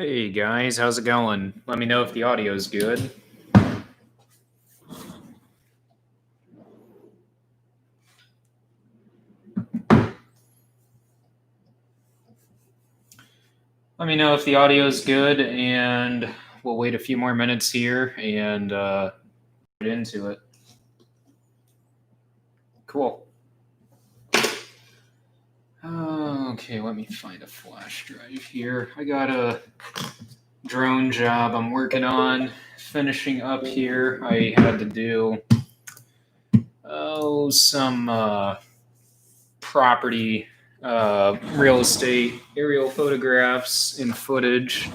Hey guys, how's it going? Let me know if the audio is good. Let me know if the audio is good, and we'll wait a few more minutes here and get into it. Cool. Okay, let me find a flash drive here. I got a drone job I'm working on, finishing up here. I had to do some property, real estate aerial photographs and footage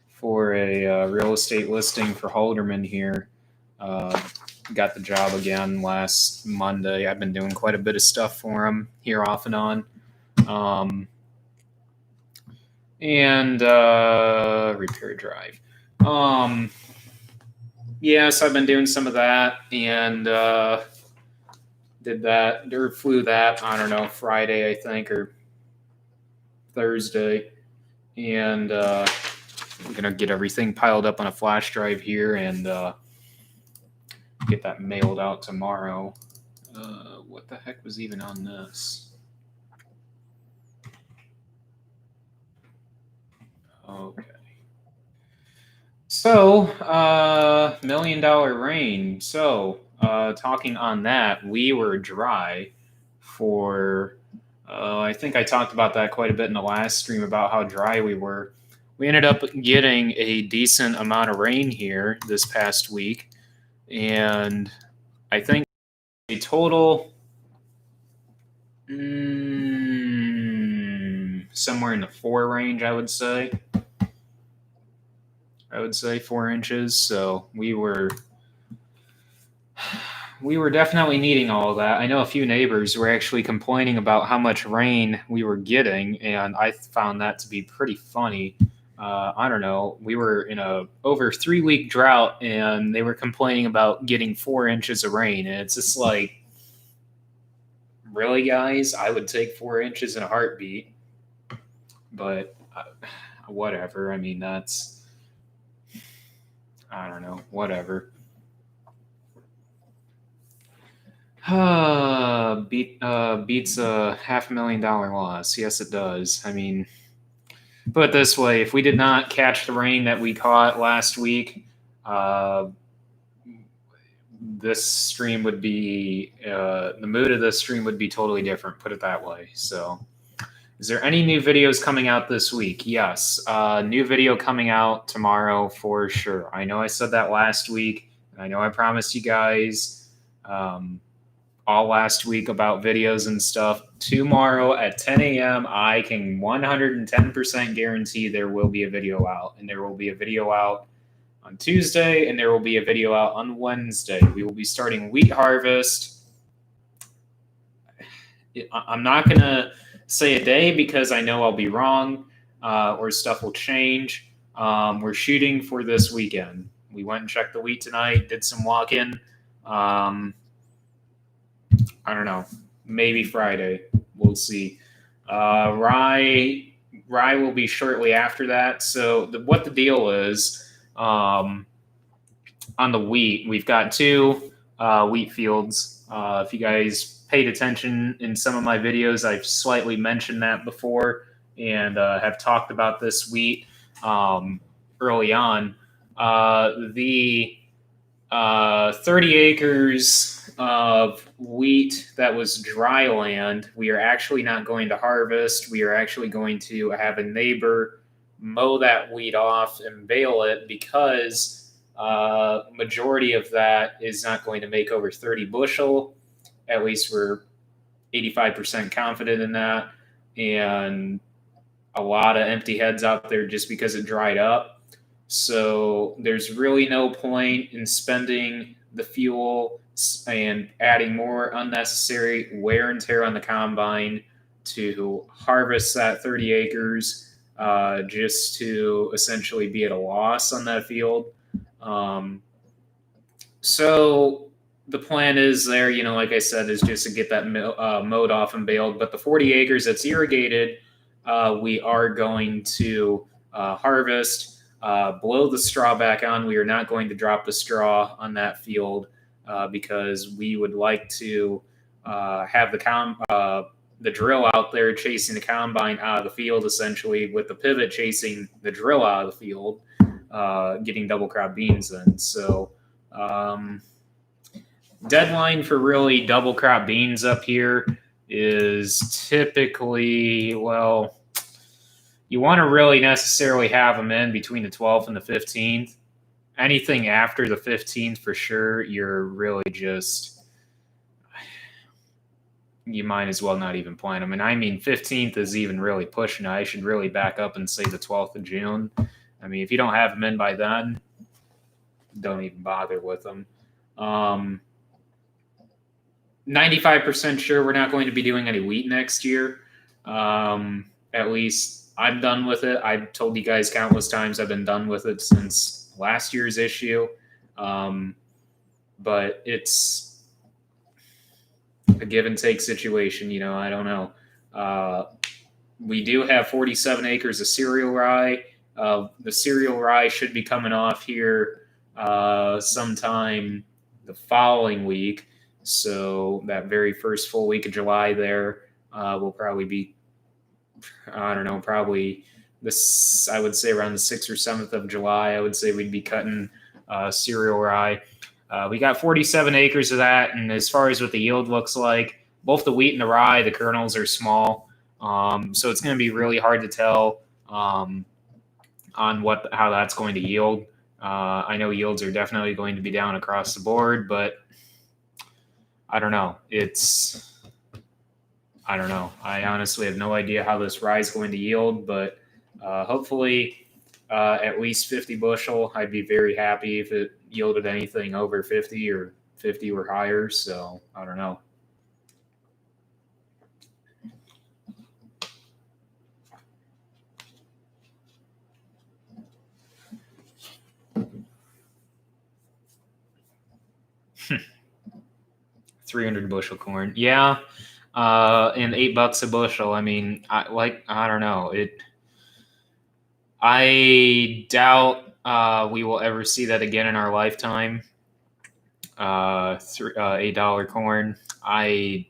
for a real estate listing for Halderman here. Got the job again last Monday. I've been doing quite a bit of stuff for him here off and on. And repair drive. Yes, I've been doing some of that and did that or flew that, I don't know, Friday, I think, or Thursday. And I'm going to get everything piled up on a flash drive here and get that mailed out tomorrow. What the heck was even on this? Okay. So, $1 million rain. So, talking on that, we were dry for, I think I talked about that quite a bit in the last stream about how dry we were. We ended up getting a decent amount of rain here this past week. And I think a total somewhere in the 4 range, I would say 4 inches. So we were definitely needing all of that. I know a few neighbors were actually complaining about how much rain we were getting, and I found that to be pretty funny. I don't know. We were in a over 3-week drought, and they were complaining about getting 4 inches of rain, and it's just like, really, guys? I would take 4 inches in a heartbeat, but whatever. I mean, that's, I don't know, whatever. Beats a $500,000 loss. Yes, it does. I mean, put it this way: if we did not catch the rain that we caught last week, this stream would be the mood of this stream would be totally different. Put it that way. So, is there any new videos coming out this week? Yes, new video coming out tomorrow for sure. I know I said that last week, and I know I promised you guys all last week about videos and stuff. Tomorrow at 10 a.m., I can 110% guarantee there will be a video out, and there will be a video out on Tuesday, and there will be a video out on Wednesday. We will be starting wheat harvest. I'm not going to say a day because I know I'll be wrong or stuff will change. We're shooting for this weekend. We went and checked the wheat tonight, did some walk-in. I don't know, maybe Friday. We'll see. Rye will be shortly after that. So what the deal is on the wheat, we've got 2 wheat fields. If you guys paid attention in some of my videos, I've slightly mentioned that before and have talked about this wheat early on. The 30 acres of wheat that was dry land, we are actually not going to harvest. We are actually going to have a neighbor mow that wheat off and bale it because majority of that is not going to make over 30 bushel. At least we're 85% confident in that. And a lot of empty heads out there just because it dried up. So there's really no point in spending the fuel and adding more unnecessary wear and tear on the combine to harvest that 30 acres just to essentially be at a loss on that field. So the plan is there, like I said, is just to get that mowed off and baled. But the 40 acres that's irrigated, we are going to harvest, blow the straw back on. We are not going to drop the straw on that field because we would like to have the drill out there chasing the combine out of the field, essentially, with the pivot chasing the drill out of the field, getting double crop beans in. So, deadline for really double crop beans up here is typically, well, you want to really necessarily have them in between the 12th and the 15th. Anything after the 15th, for sure, you're really just, you might as well not even plant them. And I mean, 15th is even really pushing it. I should really back up and say the 12th of June. I mean, if you don't have them in by then, don't even bother with them. 95% sure we're not going to be doing any wheat next year. At least I'm done with it. I've told you guys countless times I've been done with it since last year's issue. But it's a give and take situation, I don't know. We do have 47 acres of cereal rye. The cereal rye should be coming off here sometime the following week. So that very first full week of July there will probably be, I don't know, probably this, I would say around the 6th or 7th of July, I would say we'd be cutting cereal rye. We got 47 acres of that, and as far as what the yield looks like, both the wheat and the rye, the kernels are small, so it's going to be really hard to tell on how that's going to yield. I know yields are definitely going to be down across the board, but I don't know. I don't know. I honestly have no idea how this rye is going to yield, but hopefully at least 50 bushel. I'd be very happy if it yielded anything over 50 or 50 or higher. So I don't know. $300 bushel corn. Yeah. And $8 a bushel. I mean, I don't know. I doubt we will ever see that again in our lifetime. $8 corn. I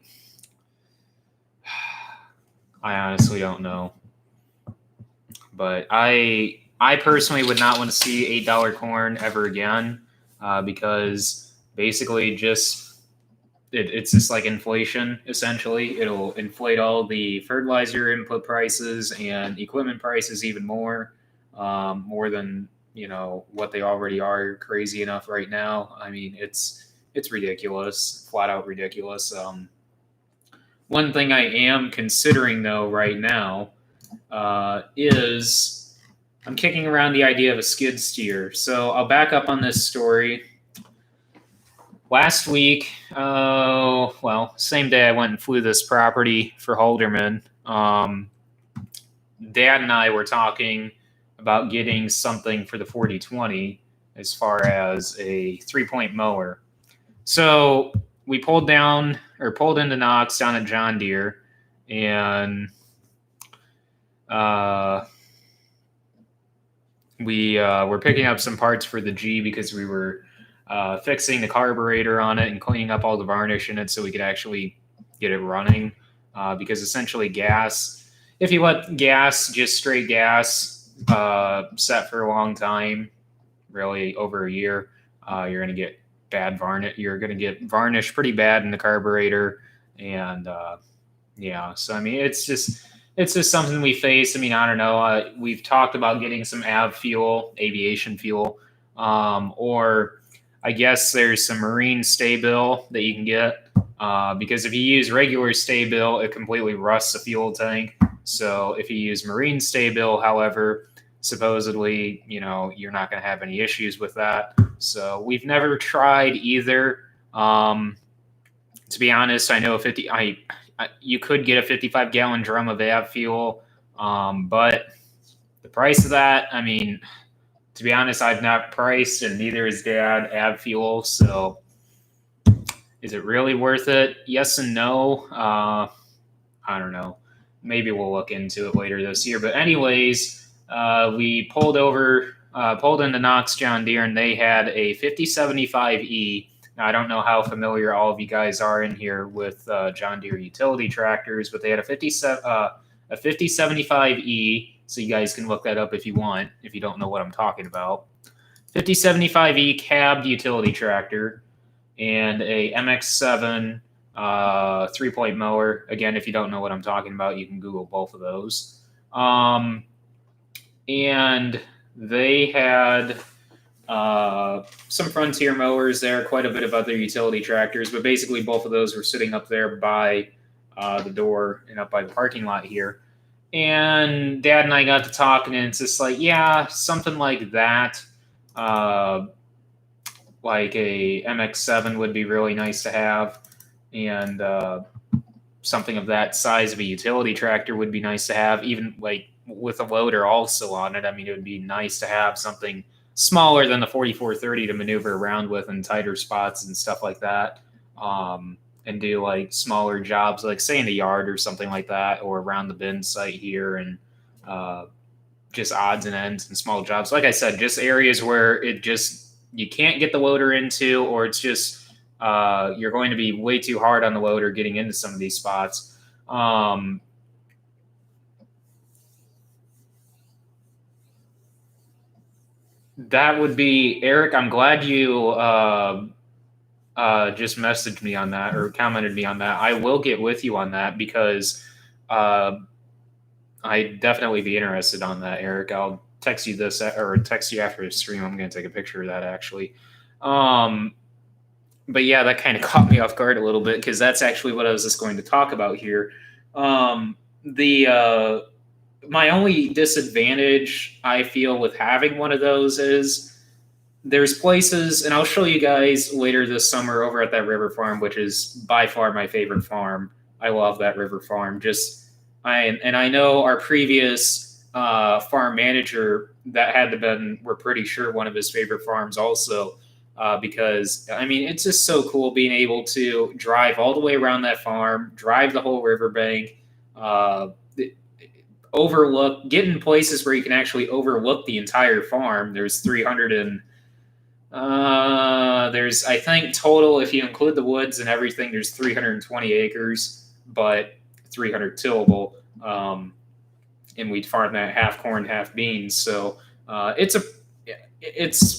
honestly don't know. But I personally would not want to see $8 corn ever again because basically it's just like inflation, essentially. It'll inflate all the fertilizer input prices and equipment prices even more than, what they already are crazy enough right now. I mean, it's ridiculous, flat out ridiculous. One thing I am considering, though, right now is I'm kicking around the idea of a skid steer. So I'll back up on this story. Last week, same day I went and flew this property for Holderman. Dad and I were talking about getting something for the 4020 as far as a 3-point mower. So we pulled into Knox down at John Deere, and we were picking up some parts for the G because we were fixing the carburetor on it and cleaning up all the varnish in it so we could actually get it running. Because essentially gas, if you let gas, just straight gas, set for a long time, really over a year, you're going to get bad varnish. You're going to get varnish pretty bad in the carburetor. And so I mean, it's just something we face. I mean, I don't know. We've talked about getting some aviation fuel, or I guess there's some marine Sta-Bil that you can get because if you use regular Sta-Bil, it completely rusts the fuel tank. So if you use marine Sta-Bil, however, supposedly, you're not going to have any issues with that. So we've never tried either. To be honest, I know you could get a 55-gallon drum of av fuel, but the price of that, I mean, to be honest, I've not priced, and neither is Dad, av fuel. So is it really worth it? Yes and no. I don't know. Maybe we'll look into it later this year. But anyways, we pulled into Knox John Deere, and they had a 5075E. Now, I don't know how familiar all of you guys are in here with John Deere utility tractors, but they had a 5075E. So you guys can look that up if you want, if you don't know what I'm talking about. 5075E cabbed utility tractor and a MX7 3-point mower. Again, if you don't know what I'm talking about, you can Google both of those. And they had some Frontier mowers there, quite a bit of other utility tractors, but basically both of those were sitting up there by the door and up by the parking lot here. And Dad and I got to talking, and it's just like, yeah, something like that, like a MX7 would be really nice to have, and something of that size of a utility tractor would be nice to have, even like with a loader also on it. I mean, it would be nice to have something smaller than the 4430 to maneuver around with in tighter spots and stuff like that, and do like smaller jobs, like say in the yard or something like that, or around the bin site here, and just odds and ends and small jobs. Like I said, just areas where you can't get the loader into, or it's just you're going to be way too hard on the loader getting into some of these spots. That would be Eric. I'm glad you just messaged me on that or commented me on that. I will get with you on that because I'd definitely be interested on that, Eric. I'll text you this or text you after the stream. I'm going to take a picture of that actually. But yeah, that kind of caught me off guard a little bit because that's actually what I was just going to talk about here. My only disadvantage I feel with having one of those is there's places, and I'll show you guys later this summer over at that river farm, which is by far my favorite farm. I love that river farm. I know our previous farm manager that had to been, we're pretty sure one of his favorite farms also, because I mean, it's just so cool being able to drive all the way around that farm, drive the whole riverbank, get in places where you can actually overlook the entire farm. There's 300 and there's, I think total, if you include the woods and everything, there's 320 acres, but 300 tillable. And we'd farm that half corn, half beans. So it's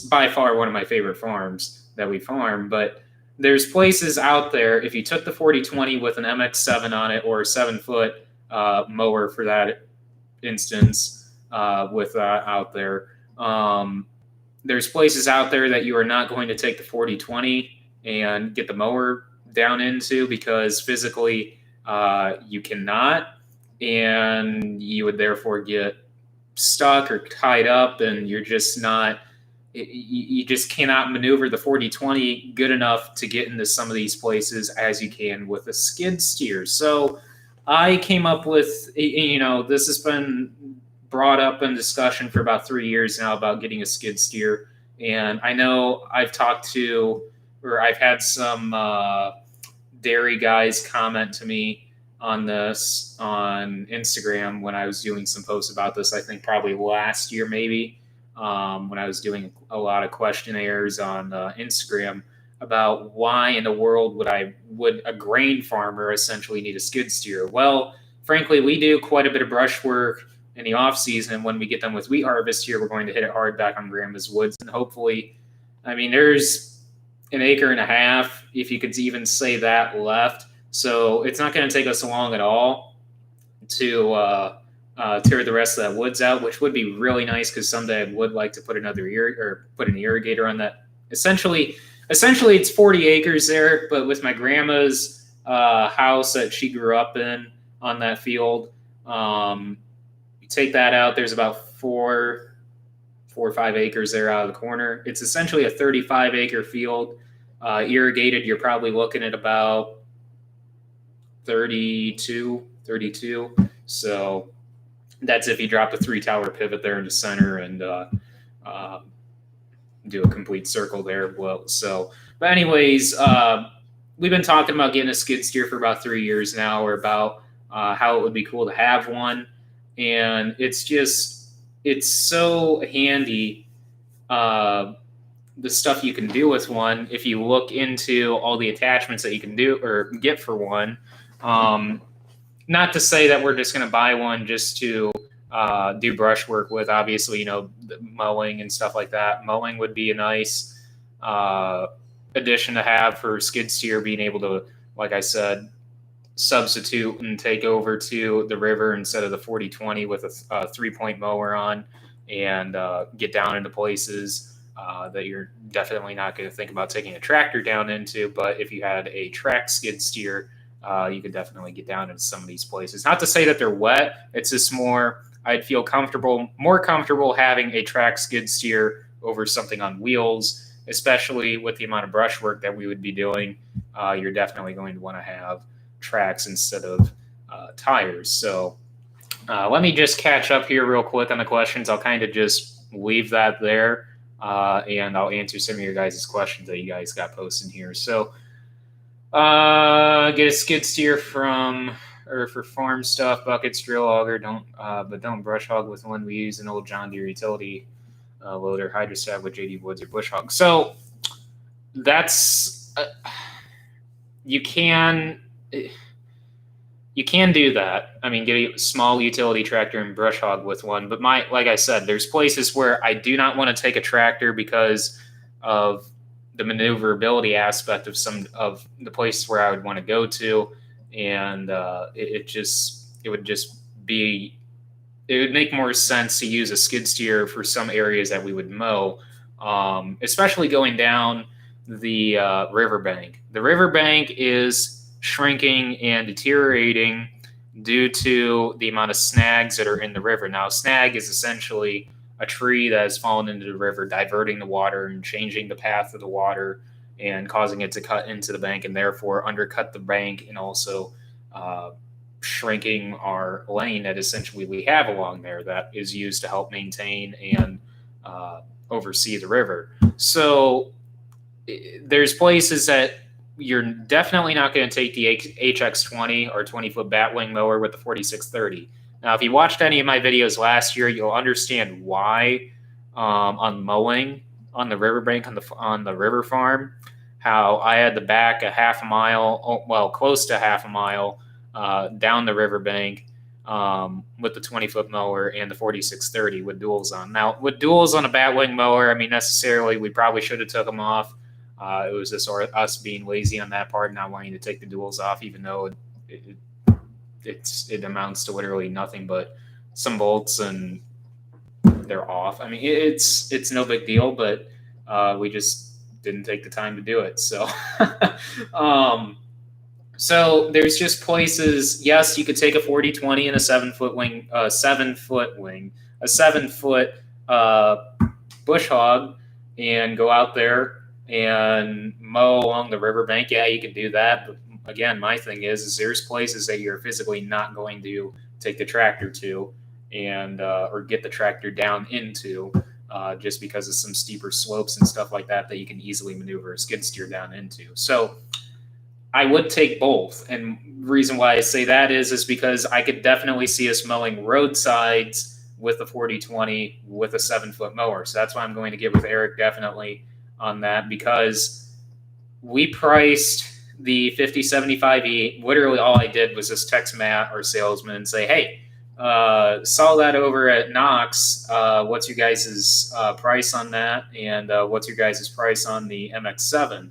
by far one of my favorite farms that we farm. But there's places out there, if you took the 4020 with an MX7 on it or a 7-foot mower for that instance, out there, there's places out there that you are not going to take the 4020 and get the mower down into because physically you cannot, and you would therefore get stuck or tied up, and you're just not, you just cannot maneuver the 4020 good enough to get into some of these places as you can with a skid steer. So I came up with, this has been brought up in discussion for about 3 years now about getting a skid steer. And I know I've had some dairy guys comment to me on this on Instagram when I was doing some posts about this, I think probably last year, maybe, when I was doing a lot of questionnaires on Instagram about why in the world would a grain farmer essentially need a skid steer. Well, frankly, we do quite a bit of brush work in the off season. When we get done with wheat harvest here, we're going to hit it hard back on Grandma's woods, and hopefully, I mean, there's an acre and a half, if you could even say that, left. So it's not going to take us long at all to tear the rest of that woods out, which would be really nice because someday I would like to put an irrigator on that. Essentially, it's 40 acres there, but with my grandma's house that she grew up in on that field, you take that out, there's about 4 or 5 acres there out of the corner. It's essentially a 35-acre field. Irrigated, you're probably looking at about 32. So that's if you drop a 3-tower pivot there in the center and do a complete circle there. Well, but anyways, we've been talking about getting a skid steer for about 3 years now, or about how it would be cool to have one. And it's just, it's so handy, the stuff you can do with one if you look into all the attachments that you can do or get for one. Um, Not to say that we're just going to buy one just to do brush work with. Obviously, mowing and stuff like that. Mowing would be a nice uh, addition to have for skid steer, being able to, like I said, substitute and take over to the river instead of the 40/20 with a 3-point mower on, and get down into places that you're definitely not going to think about taking a tractor down into. But if you had a track skid steer, you could definitely get down into some of these places. Not to say that they're wet. It's just more, I'd feel more comfortable having a track skid steer over something on wheels, especially with the amount of brush work that we would be doing. You're definitely going to want to have tracks instead of tires. So let me just catch up here real quick on the questions. I'll kind of just leave that there, and I'll answer some of your guys' questions that you guys got posted here. So get a skid steer for farm stuff, buckets, drill auger. But don't brush hog with one. We use an old John Deere utility loader, hydrostatic with JD Woods or bush hog. So that's you can do that. I mean, get a small utility tractor and brush hog with one. But like I said, there's places where I do not want to take a tractor because of the maneuverability aspect of some of the places where I would want to go to, and it would make more sense to use a skid steer for some areas that we would mow, especially going down the riverbank. The riverbank is shrinking and deteriorating due to the amount of snags that are in the river. Now, a snag is essentially a tree that has fallen into the river, diverting the water and changing the path of the water and causing it to cut into the bank and therefore undercut the bank, and also shrinking our lane that essentially we have along there that is used to help maintain and oversee the river. So there's places that you're definitely not going to take the HX20 or 20-foot batwing mower with the 4630. Now, if you watched any of my videos last year, you'll understand why on mowing on the riverbank on the river farm, how I had to back a half a mile, well, close to half a mile down the riverbank with the 20-foot mower and the 4630 with duals on. Now, with duals on a batwing mower, I mean, necessarily, we probably should have took them off. It was just us being lazy on that part, not wanting to take the duals off, even though it amounts to literally nothing but some bolts and they're off. I mean, it's no big deal, but we just didn't take the time to do it. So, so there's just places. Yes, you could take a 40/20 and a 7-foot wing, a 7-foot bush hog, and go out there and mow along the riverbank. Yeah, you could do that. But again, my thing is there's places that you're physically not going to take the tractor to, and or get the tractor down into, just because of some steeper slopes and stuff like that you can easily maneuver a skid steer down into. So I would take both. And the reason why I say that is because I could definitely see us mowing roadsides with the 40/20 with a 7-foot mower. So that's why I'm going to get with Eric definitely on that, because we priced the 5075E. Literally all I did was just text Matt, our salesman, and say, hey, saw that over at Knox. What's your guys' price on that? And what's your guys' price on the MX7?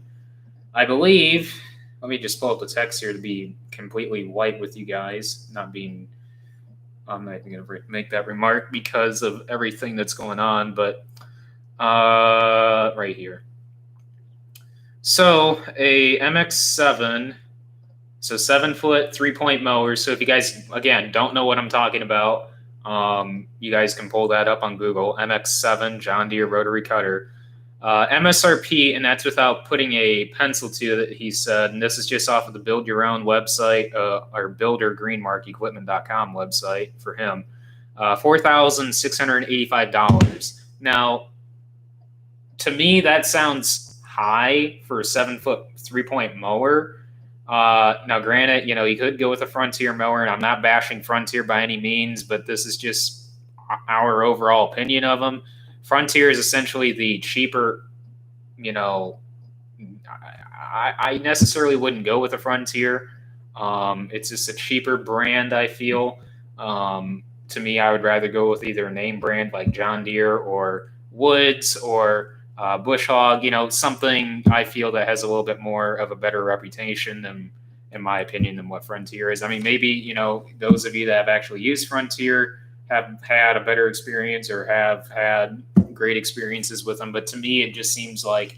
I believe, let me just pull up the text here to be completely white with you guys, I'm not even going to make that remark because of everything that's going on, but right here. So a MX7, so 7-foot 3-point mower. So if you guys, again, don't know what I'm talking about, you guys can pull that up on Google. MX7 John Deere rotary cutter. MSRP, and that's without putting a pencil to it, he said, and this is just off of the Build Your Own website, or buildergreenmarkequipment.com website for him, $4,685. Now, to me, that sounds high for a 7-foot 3-point mower. Now, granted, you could go with a Frontier mower, and I'm not bashing Frontier by any means, but this is just our overall opinion of them. Frontier is essentially the cheaper, you know, I necessarily wouldn't go with a Frontier. It's just a cheaper brand, I feel. To me, I would rather go with either a name brand like John Deere or Woods or Bush Hog, something I feel that has a little bit more of a better reputation than, in my opinion, than what Frontier is. I mean, maybe, those of you that have actually used Frontier have had a better experience or have had great experiences with them. But to me, it just seems like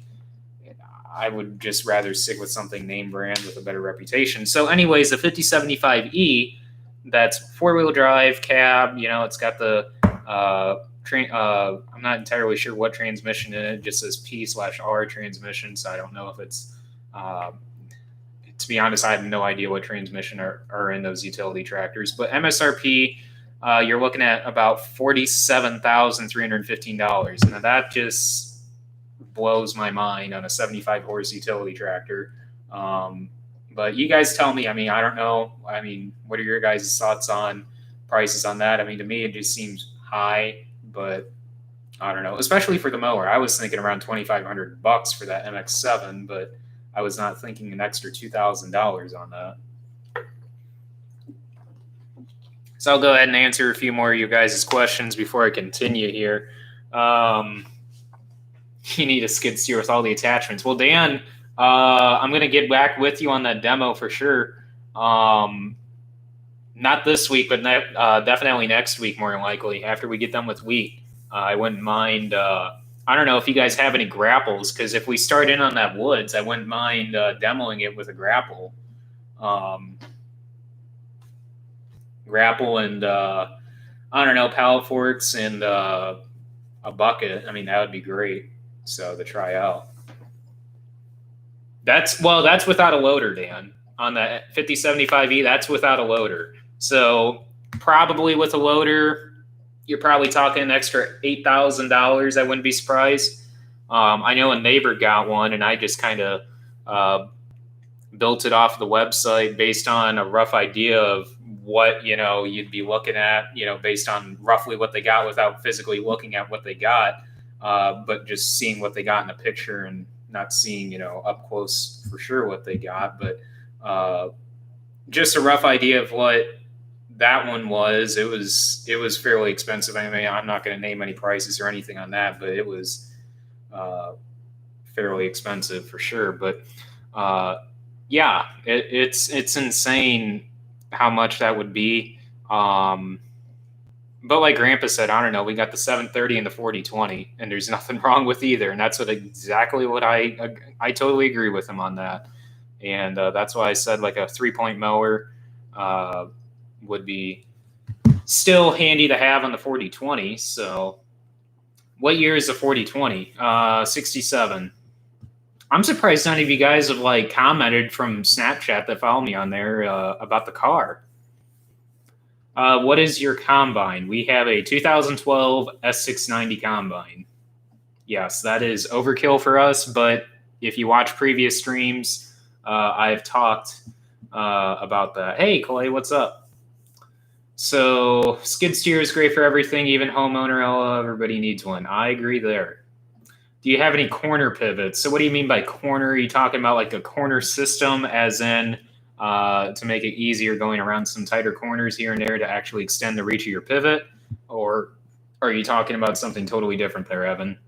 I would just rather stick with something name brand with a better reputation. So anyways, the 5075E, that's four-wheel drive cab, it's got the I'm not entirely sure what transmission in it. It just says P/R transmission, so I don't know if it's to be honest, I have no idea what transmission are in those utility tractors. But MSRP, you're looking at about $47,315. Now that just blows my mind on a 75 horse utility tractor. But you guys tell me. I mean, I don't know. I mean, what are your guys' thoughts on prices on that? I mean, to me, it just seems high, but I don't know. Especially for the mower, I was thinking around $2,500 for that MX7, but I was not thinking an extra $2,000 on that. So I'll go ahead and answer a few more of you guys' questions before I continue here. You need a skid steer with all the attachments. Well, Dan, I'm going to get back with you on that demo for sure. Not this week, but definitely next week, more than likely, after we get done with wheat. I wouldn't mind. I don't know if you guys have any grapples, because if we start in on that woods, I wouldn't mind demoing it with a grapple. Grapple and, I don't know, pallet forks and a bucket. I mean, that would be great. So to try out. That's without a loader, Dan. On the 5075E, that's without a loader. So probably with a loader, you're probably talking an extra $8,000. I wouldn't be surprised. I know a neighbor got one, and I just kind of built it off the website based on a rough idea of what you'd be looking at, based on roughly what they got without physically looking at what they got, but just seeing what they got in a picture and not seeing up close for sure what they got, but just a rough idea of what that one was. It was fairly expensive. I mean, I'm not going to name any prices or anything on that, but it was fairly expensive for sure. But yeah, it's insane how much that would be. But like Grandpa said, I don't know, we got the 730 and the 4020, and there's nothing wrong with either. And that's exactly what I totally agree with him on that. And that's why I said like a 3-point mower would be still handy to have on the 4020. So what year is the 4020? 67. I'm surprised none of you guys have like commented from Snapchat that follow me on there about the car. What is your combine? We have a 2012 S690 combine. Yes, that is overkill for us, but if you watch previous streams, I've talked about that. Hey, Clay, what's up? So skid steer is great for everything, even homeowner. Everybody needs one. I agree there. Do you have any corner pivots? So what do you mean by corner? Are you talking about like a corner system as in to make it easier going around some tighter corners here and there to actually extend the reach of your pivot? Or are you talking about something totally different there, Evan?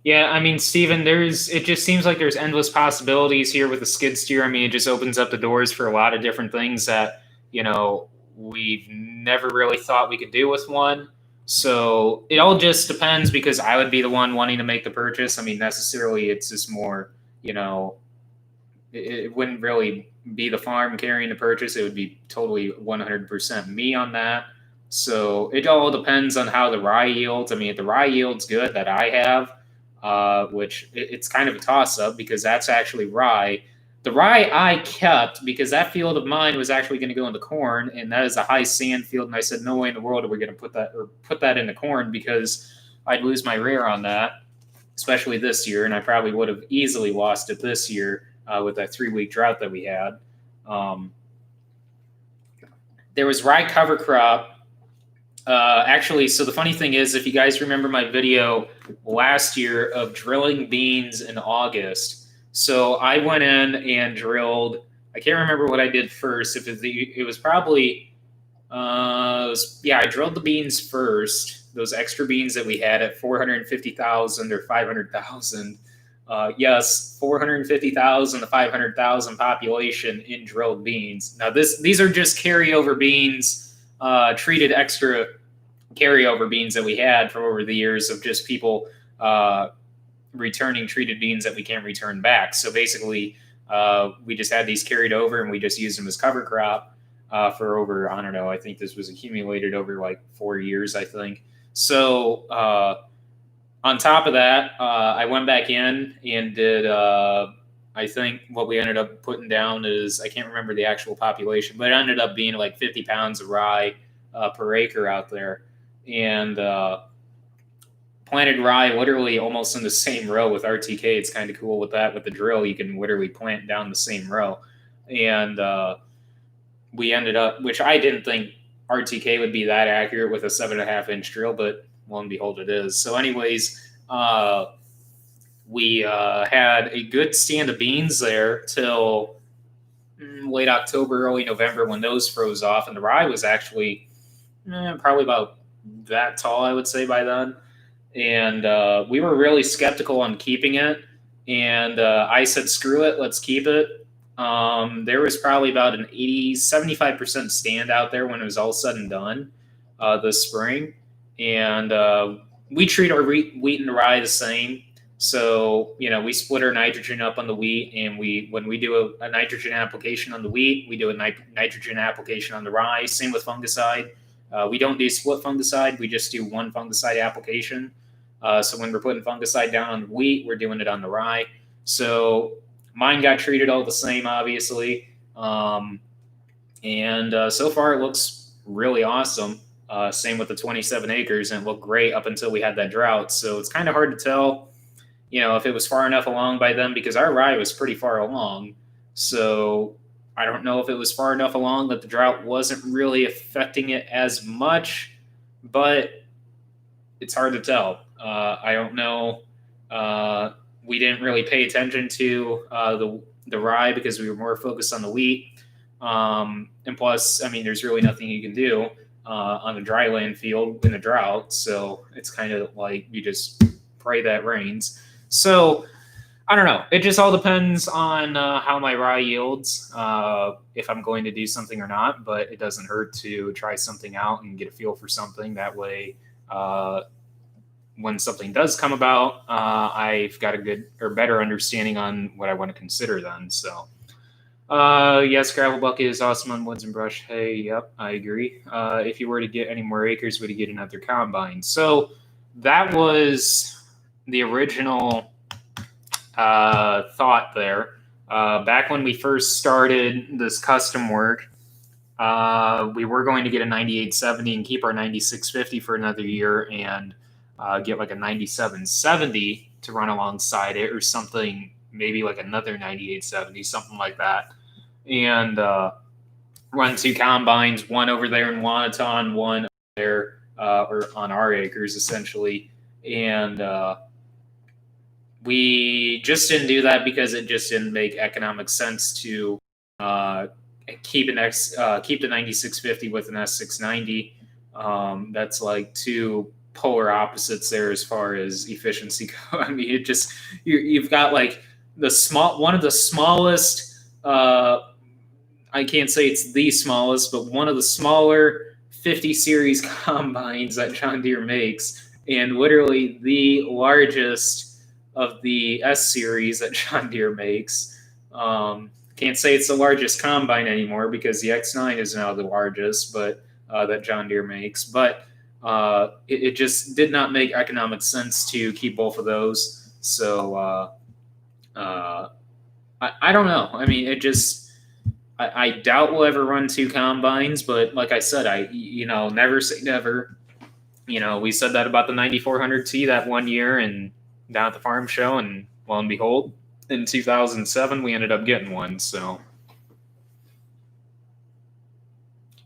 Yeah, I mean, Steven, it just seems like there's endless possibilities here with the skid steer. I mean, it just opens up the doors for a lot of different things that, we've never really thought we could do with one. So it all just depends, because I would be the one wanting to make the purchase. I mean, necessarily it's just more, it wouldn't really be the farm carrying the purchase. It would be totally 100% me on that. So it all depends on how the rye yields. I mean, if the rye yield's good that I have, which it's kind of a toss-up because that's actually rye. The rye I kept because that field of mine was actually going to go into corn, and that is a high sand field. And I said, no way in the world are we going to put that into corn because I'd lose my rear on that. especially this year. And I probably would have easily lost it this year with that 3 week drought that we had. Um, there was rye cover crop. Actually, so the funny thing is, if you guys remember my video last year of drilling beans in August, so I went in and drilled. I can't remember what I did first. If it was probably, I drilled the beans first. Those extra beans that we had at 450,000 or 500,000. Yes, 450,000 to 500,000 population in drilled beans. Now these are just carryover beans, treated extra carryover beans that we had from over the years of just people returning treated beans that we can't return back. So basically, we just had these carried over and we just used them as cover crop for over, I don't know, I think this was accumulated over like 4 years, I think. So on top of that, I went back in and did, I think what we ended up putting down is, I can't remember the actual population, but it ended up being like 50 pounds of rye per acre out there. And planted rye literally almost in the same row with RTK. It's kind of cool with that. With the drill, you can literally plant down the same row. And we ended up, which I didn't think RTK would be that accurate with a 7.5 inch drill, but lo and behold, it is. So, anyways, we had a good stand of beans there till late October, early November when those froze off, and the rye was actually probably about that tall, I would say, by then. And we were really skeptical on keeping it. And I said, screw it, let's keep it. There was probably about an 75% stand out there when it was all said and done this spring. And we treat our wheat and rye the same. So, we split our nitrogen up on the wheat, and when we do a nitrogen application on the wheat, we do a nitrogen application on the rye. Same with fungicide. We don't do split fungicide. We just do one fungicide application. So when we're putting fungicide down on the wheat, we're doing it on the rye. So mine got treated all the same, obviously. And so far it looks really awesome. Same with the 27 acres, and it looked great up until we had that drought. So it's kind of hard to tell, if it was far enough along by then, because our rye was pretty far along. So I don't know if it was far enough along that the drought wasn't really affecting it as much, but it's hard to tell. I don't know. We didn't really pay attention to the rye because we were more focused on the wheat. And plus, there's really nothing you can do on a dry land field in a drought. So it's kind of like you just pray that rains. So I don't know. It just all depends on how my rye yields, if I'm going to do something or not. But it doesn't hurt to try something out and get a feel for something. That way, when something does come about, I've got a good or better understanding on what I want to consider then. So, yes, gravel bucket is awesome on woods and brush. Hey, yep, I agree. If you were to get any more acres, would you get another combine? So that was the original thought there. Back when we first started this custom work, we were going to get a 9870 and keep our 9650 for another year and get like a 9770 to run alongside it or something, maybe like another 9870, something like that. And run 2 combines, one over there in Wanaton, one there or on our acres essentially. And we just didn't do that because it just didn't make economic sense to keep the 9650 with an S690. That's like 2 polar opposites there as far as efficiency go. It just you've got like one of the smallest. I can't say it's the smallest, but one of the smaller 50 series combines that John Deere makes, and literally the largest of the S series that John Deere makes. Can't say it's the largest combine anymore because the X9 is now the largest, but that John Deere makes. But it just did not make economic sense to keep both of those. So I don't know. It just I doubt we'll ever run 2 combines. But like I said, never say never. We said that about the 9400T that one year, and down at the farm show, and lo and behold, in 2007 we ended up getting one. So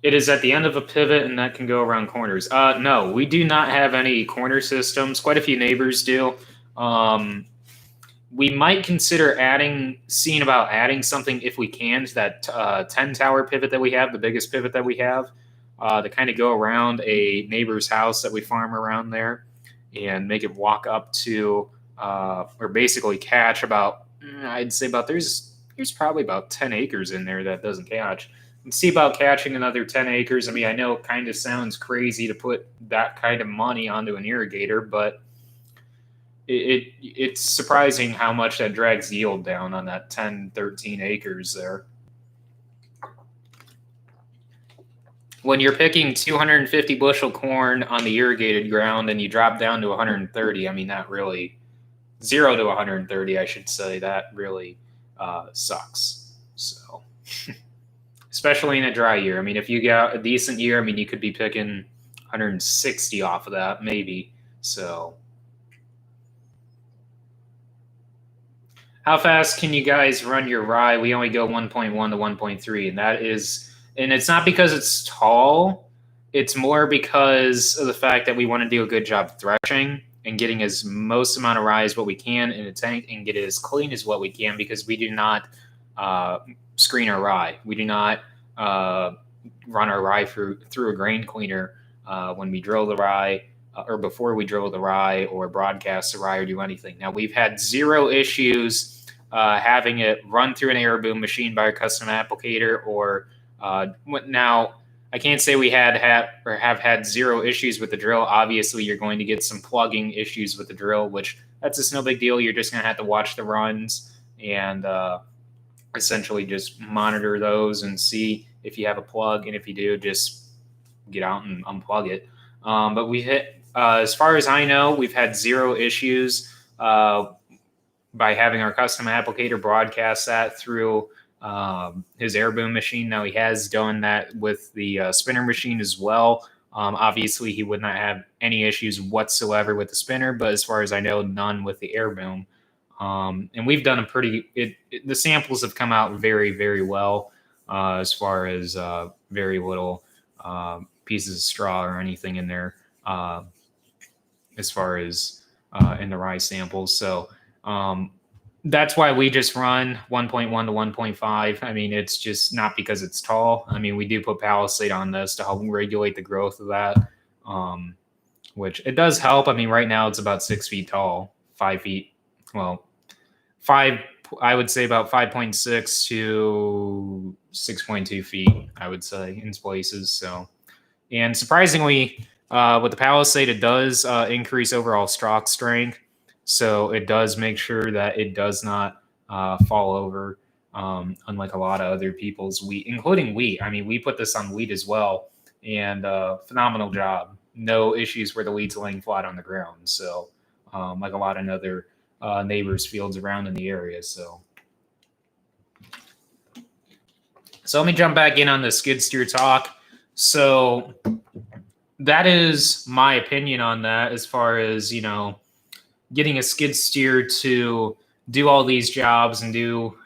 it is at the end of a pivot, and that can go around corners. No, we do not have any corner systems. Quite a few neighbors do. We might consider seeing about adding something if we can to that 10 tower pivot that we have, the biggest pivot that we have, to kind of go around a neighbor's house that we farm around there and make it walk up to, or basically catch about, I'd say about, there's probably about 10 acres in there that doesn't catch. And see about catching another 10 acres. I mean, I know it kind of sounds crazy to put that kind of money onto an irrigator, but it's surprising how much that drags yield down on that 10, 13 acres there. When you're picking 250 bushel corn on the irrigated ground and you drop down to 130, I mean, that really, 0 to 130, I should say, that really sucks. So, especially in a dry year. I mean, if you got a decent year, I mean, you could be picking 160 off of that, maybe. So, how fast can you guys run your rye? We only go 1.1 to 1.3, and that is, and it's not because it's tall. It's more because of the fact that we want to do a good job threshing and getting as most amount of rye as what we can in a tank and get it as clean as what we can, because we do not screen our rye. We do not run our rye through a grain cleaner when we drill the rye or before we drill the rye or broadcast the rye or do anything. Now, we've had 0 issues having it run through an air boom machine by a custom applicator or now, I can't say we have had 0 issues with the drill. Obviously, you're going to get some plugging issues with the drill, which that's just no big deal. You're just going to have to watch the runs and essentially just monitor those and see if you have a plug. And if you do, just get out and unplug it. But we hit, as far as I know, we've had 0 issues by having our custom applicator broadcast that through his air boom machine. Now, he has done that with the spinner machine as well. Obviously, he would not have any issues whatsoever with the spinner, but as far as I know, none with the air boom. And we've done the samples have come out very, very well as far as very little pieces of straw or anything in there as far as in the rye samples. So that's why we just run 1.1 to 1.5. I mean, it's just not because it's tall. I mean, we do put Palisade on this to help regulate the growth of that, which it does help. I mean, right now it's about 6 feet tall, 5 feet. Well, I would say about 5.6 to 6.2 feet, I would say, in places. So, and surprisingly, with the Palisade, it does increase overall stalk strength. So it does make sure that it does not fall over, unlike a lot of other people's wheat, including wheat. I mean, we put this on wheat as well, and phenomenal job. No issues where the wheat's laying flat on the ground. So, like a lot of other neighbors' fields around in the area. So let me jump back in on the skid steer talk. So that is my opinion on that, as far as, getting a skid steer to do all these jobs and do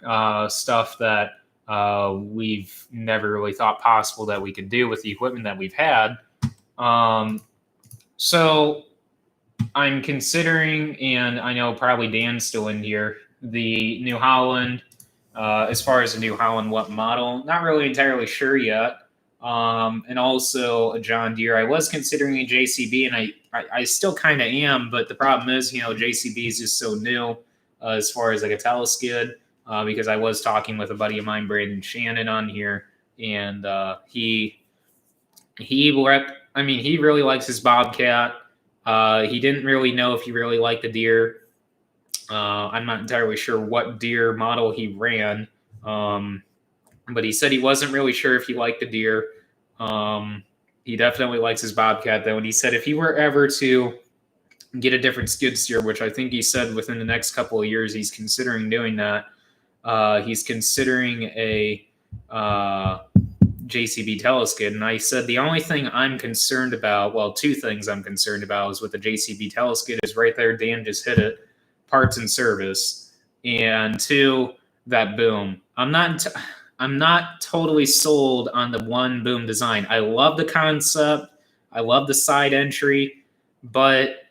stuff that we've never really thought possible that we could do with the equipment that we've had. So I'm considering, and I know probably Dan's still in here, the New Holland. As far as the New Holland, what model? Not really entirely sure yet. And also a John Deere. I was considering a JCB, and I still kind of am, but the problem is, JCB is just so new as far as like a teleskid, because I was talking with a buddy of mine, Brandon Shannon, on here, and he really likes his Bobcat. He didn't really know if he really liked the Deere. I'm not entirely sure what Deere model he ran, but he said he wasn't really sure if he liked the Deere. He definitely likes his Bobcat, though, and he said if he were ever to get a different skid steer, which I think he said within the next couple of years he's considering doing that, he's considering a JCB teleskid. And I said the only thing I'm concerned about, well, 2 things I'm concerned about is with the JCB teleskid is right there. Dan just hit it. parts and service, and 2, that boom. I'm not totally sold on the one boom design. I love the concept. I love the side entry, but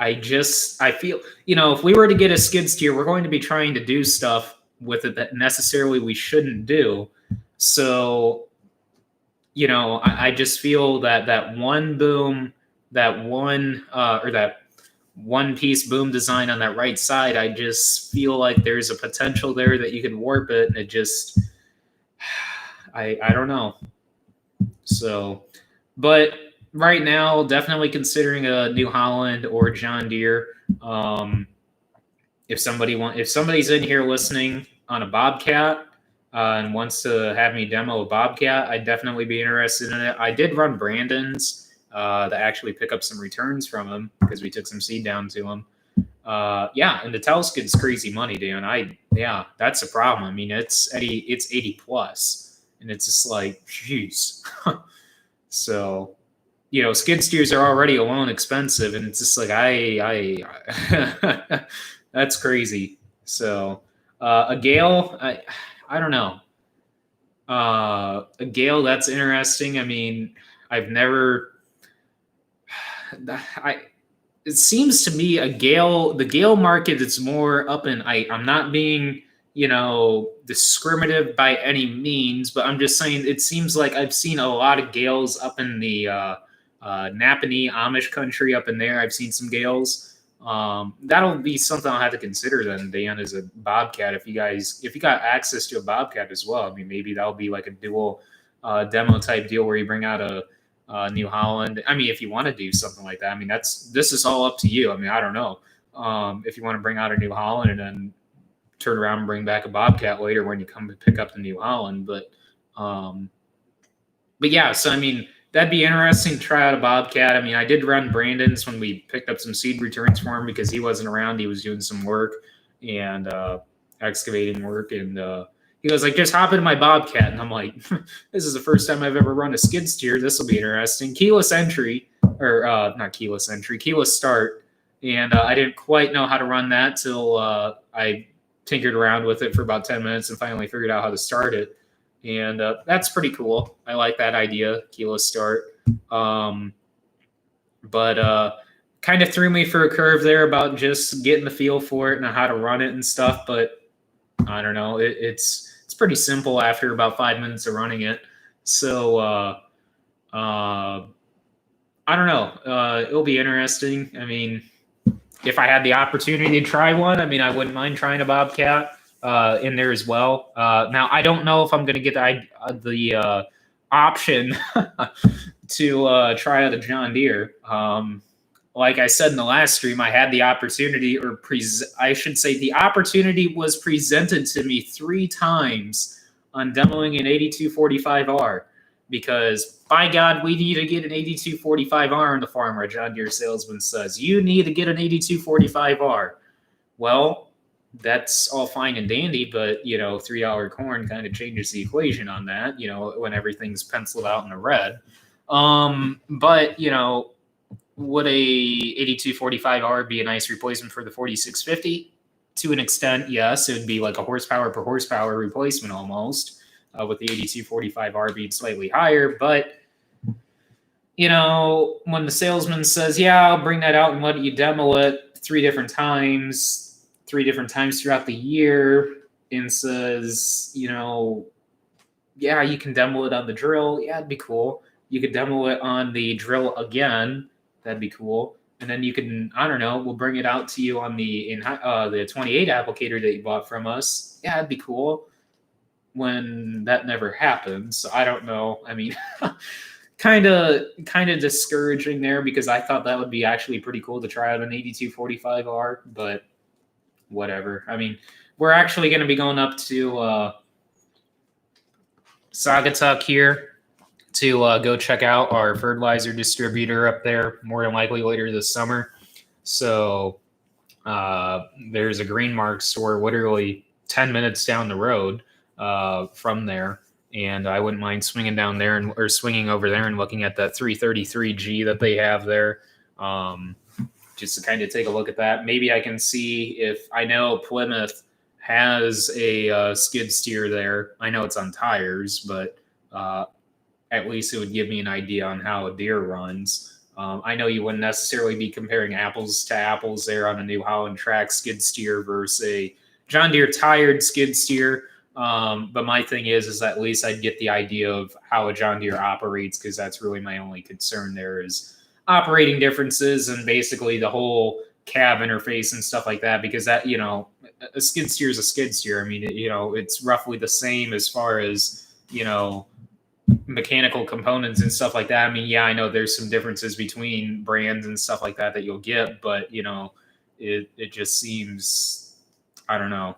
I feel, if we were to get a skid steer, we're going to be trying to do stuff with it that necessarily we shouldn't do. So, I just feel that one boom, that one or that one piece boom design on that right side, I just feel like there's a potential there that you could warp it, and it just, I don't know. So, but right now, definitely considering a New Holland or John Deere. If somebody's in here listening on a Bobcat and wants to have me demo a Bobcat, I'd definitely be interested in it. I did run Brandon's to actually pick up some returns from him because we took some seed down to him. And the Telskid's crazy money, Dan. That's the problem. I mean, it's 80 plus, and it's just like, jeez. So, skid steers are already alone expensive, and it's just like I that's crazy. So, a Gale, I don't know. A Gale, that's interesting. I mean, I've never. It seems to me the Gale market is more up in. I'm not being discriminative by any means, but I'm just saying it seems like I've seen a lot of Gales up in the Napanee Amish country up in there. I've seen some Gales. That'll be something I'll have to consider then, Dan, as a Bobcat. If you got access to a Bobcat as well, I mean, maybe that'll be like a dual demo type deal where you bring out a New Holland. I mean, if you want to do something like that, I mean, this is all up to you. I mean, I don't know if you want to bring out a New Holland and then turn around and bring back a Bobcat later when you come to pick up the New Holland. But yeah, so I mean, that'd be interesting to try out a Bobcat. I mean, I did run Brandon's when we picked up some seed returns for him because he wasn't around. He was doing some work and excavating work, and he was like, just hop into my Bobcat. And I'm like, this is the first time I've ever run a skid steer. This will be interesting. Keyless entry, or not keyless entry, keyless start. And I didn't quite know how to run that till I tinkered around with it for about 10 minutes and finally figured out how to start it. And that's pretty cool. I like that idea, keyless start. But kind of threw me for a curve there about just getting the feel for it and how to run it and stuff. But I don't know. It's pretty simple after about 5 minutes of running it. So I don't know. It'll be interesting. I mean, if I had the opportunity to try one, I mean, I wouldn't mind trying a Bobcat in there as well. Now, I don't know if I'm going to get the option to try out a John Deere. Like I said in the last stream, I had the opportunity, I should say the opportunity was presented to me 3 times on demoing an 8245R, because by God, we need to get an 8245R in the farmer. A John Deere salesman says, you need to get an 8245R. Well, that's all fine and dandy, but 3-hour corn kind of changes the equation on that, when everything's penciled out in the red. But would a 8245R be a nice replacement for the 4650? To an extent, yes. It would be like a horsepower per horsepower replacement almost, with the 8245R being slightly higher. But, when the salesman says, yeah, I'll bring that out and let you demo it 3 different times throughout the year, and says, yeah, you can demo it on the drill. Yeah, it'd be cool. You could demo it on the drill again. That'd be cool. And then you can, I don't know, we'll bring it out to you on the 28 applicator that you bought from us. Yeah, it'd be cool. When that never happens. So I don't know. I mean, kind of discouraging there, because I thought that would be actually pretty cool to try out an 8245R, but whatever. I mean, we're actually going to be going up to Saugatuck here to go check out our fertilizer distributor up there, more than likely later this summer. So there's a Green Mark store literally 10 minutes down the road from there, and I wouldn't mind swinging down there swinging over there and looking at that 333G that they have there. just to kind of take a look at that. Maybe I can see if I know Plymouth has a skid steer there. I know it's on tires, but at least it would give me an idea on how a Deere runs. I know you wouldn't necessarily be comparing apples to apples there on a New Holland track skid steer versus a John Deere tired skid steer. But my thing is at least I'd get the idea of how a John Deere operates, because that's really my only concern there is operating differences and basically the whole cab interface and stuff like that, because that, a skid steer is a skid steer. I mean, it's roughly the same as far as, mechanical components and stuff like that. I mean, yeah, I know there's some differences between brands and stuff like that you'll get, but it just seems, I don't know.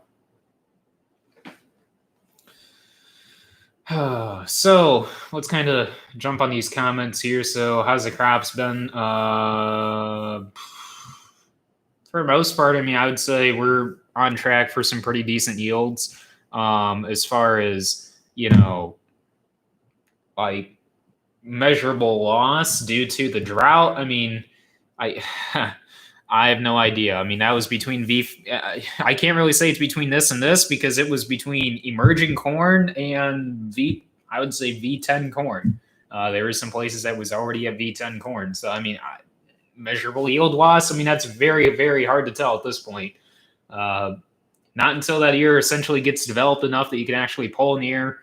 So let's kind of jump on these comments here. So how's the crops been? For the most part, I mean, I would say we're on track for some pretty decent yields. As far as, like measurable loss due to the drought, I mean, I I have no idea. I mean, that was between I can't really say it's between this and this, because it was between emerging corn and I would say V10 corn. There were some places that was already at V10 corn. So, I mean, measurable yield loss, I mean, that's very, very hard to tell at this point. Not until that ear essentially gets developed enough that you can actually pull in the ear,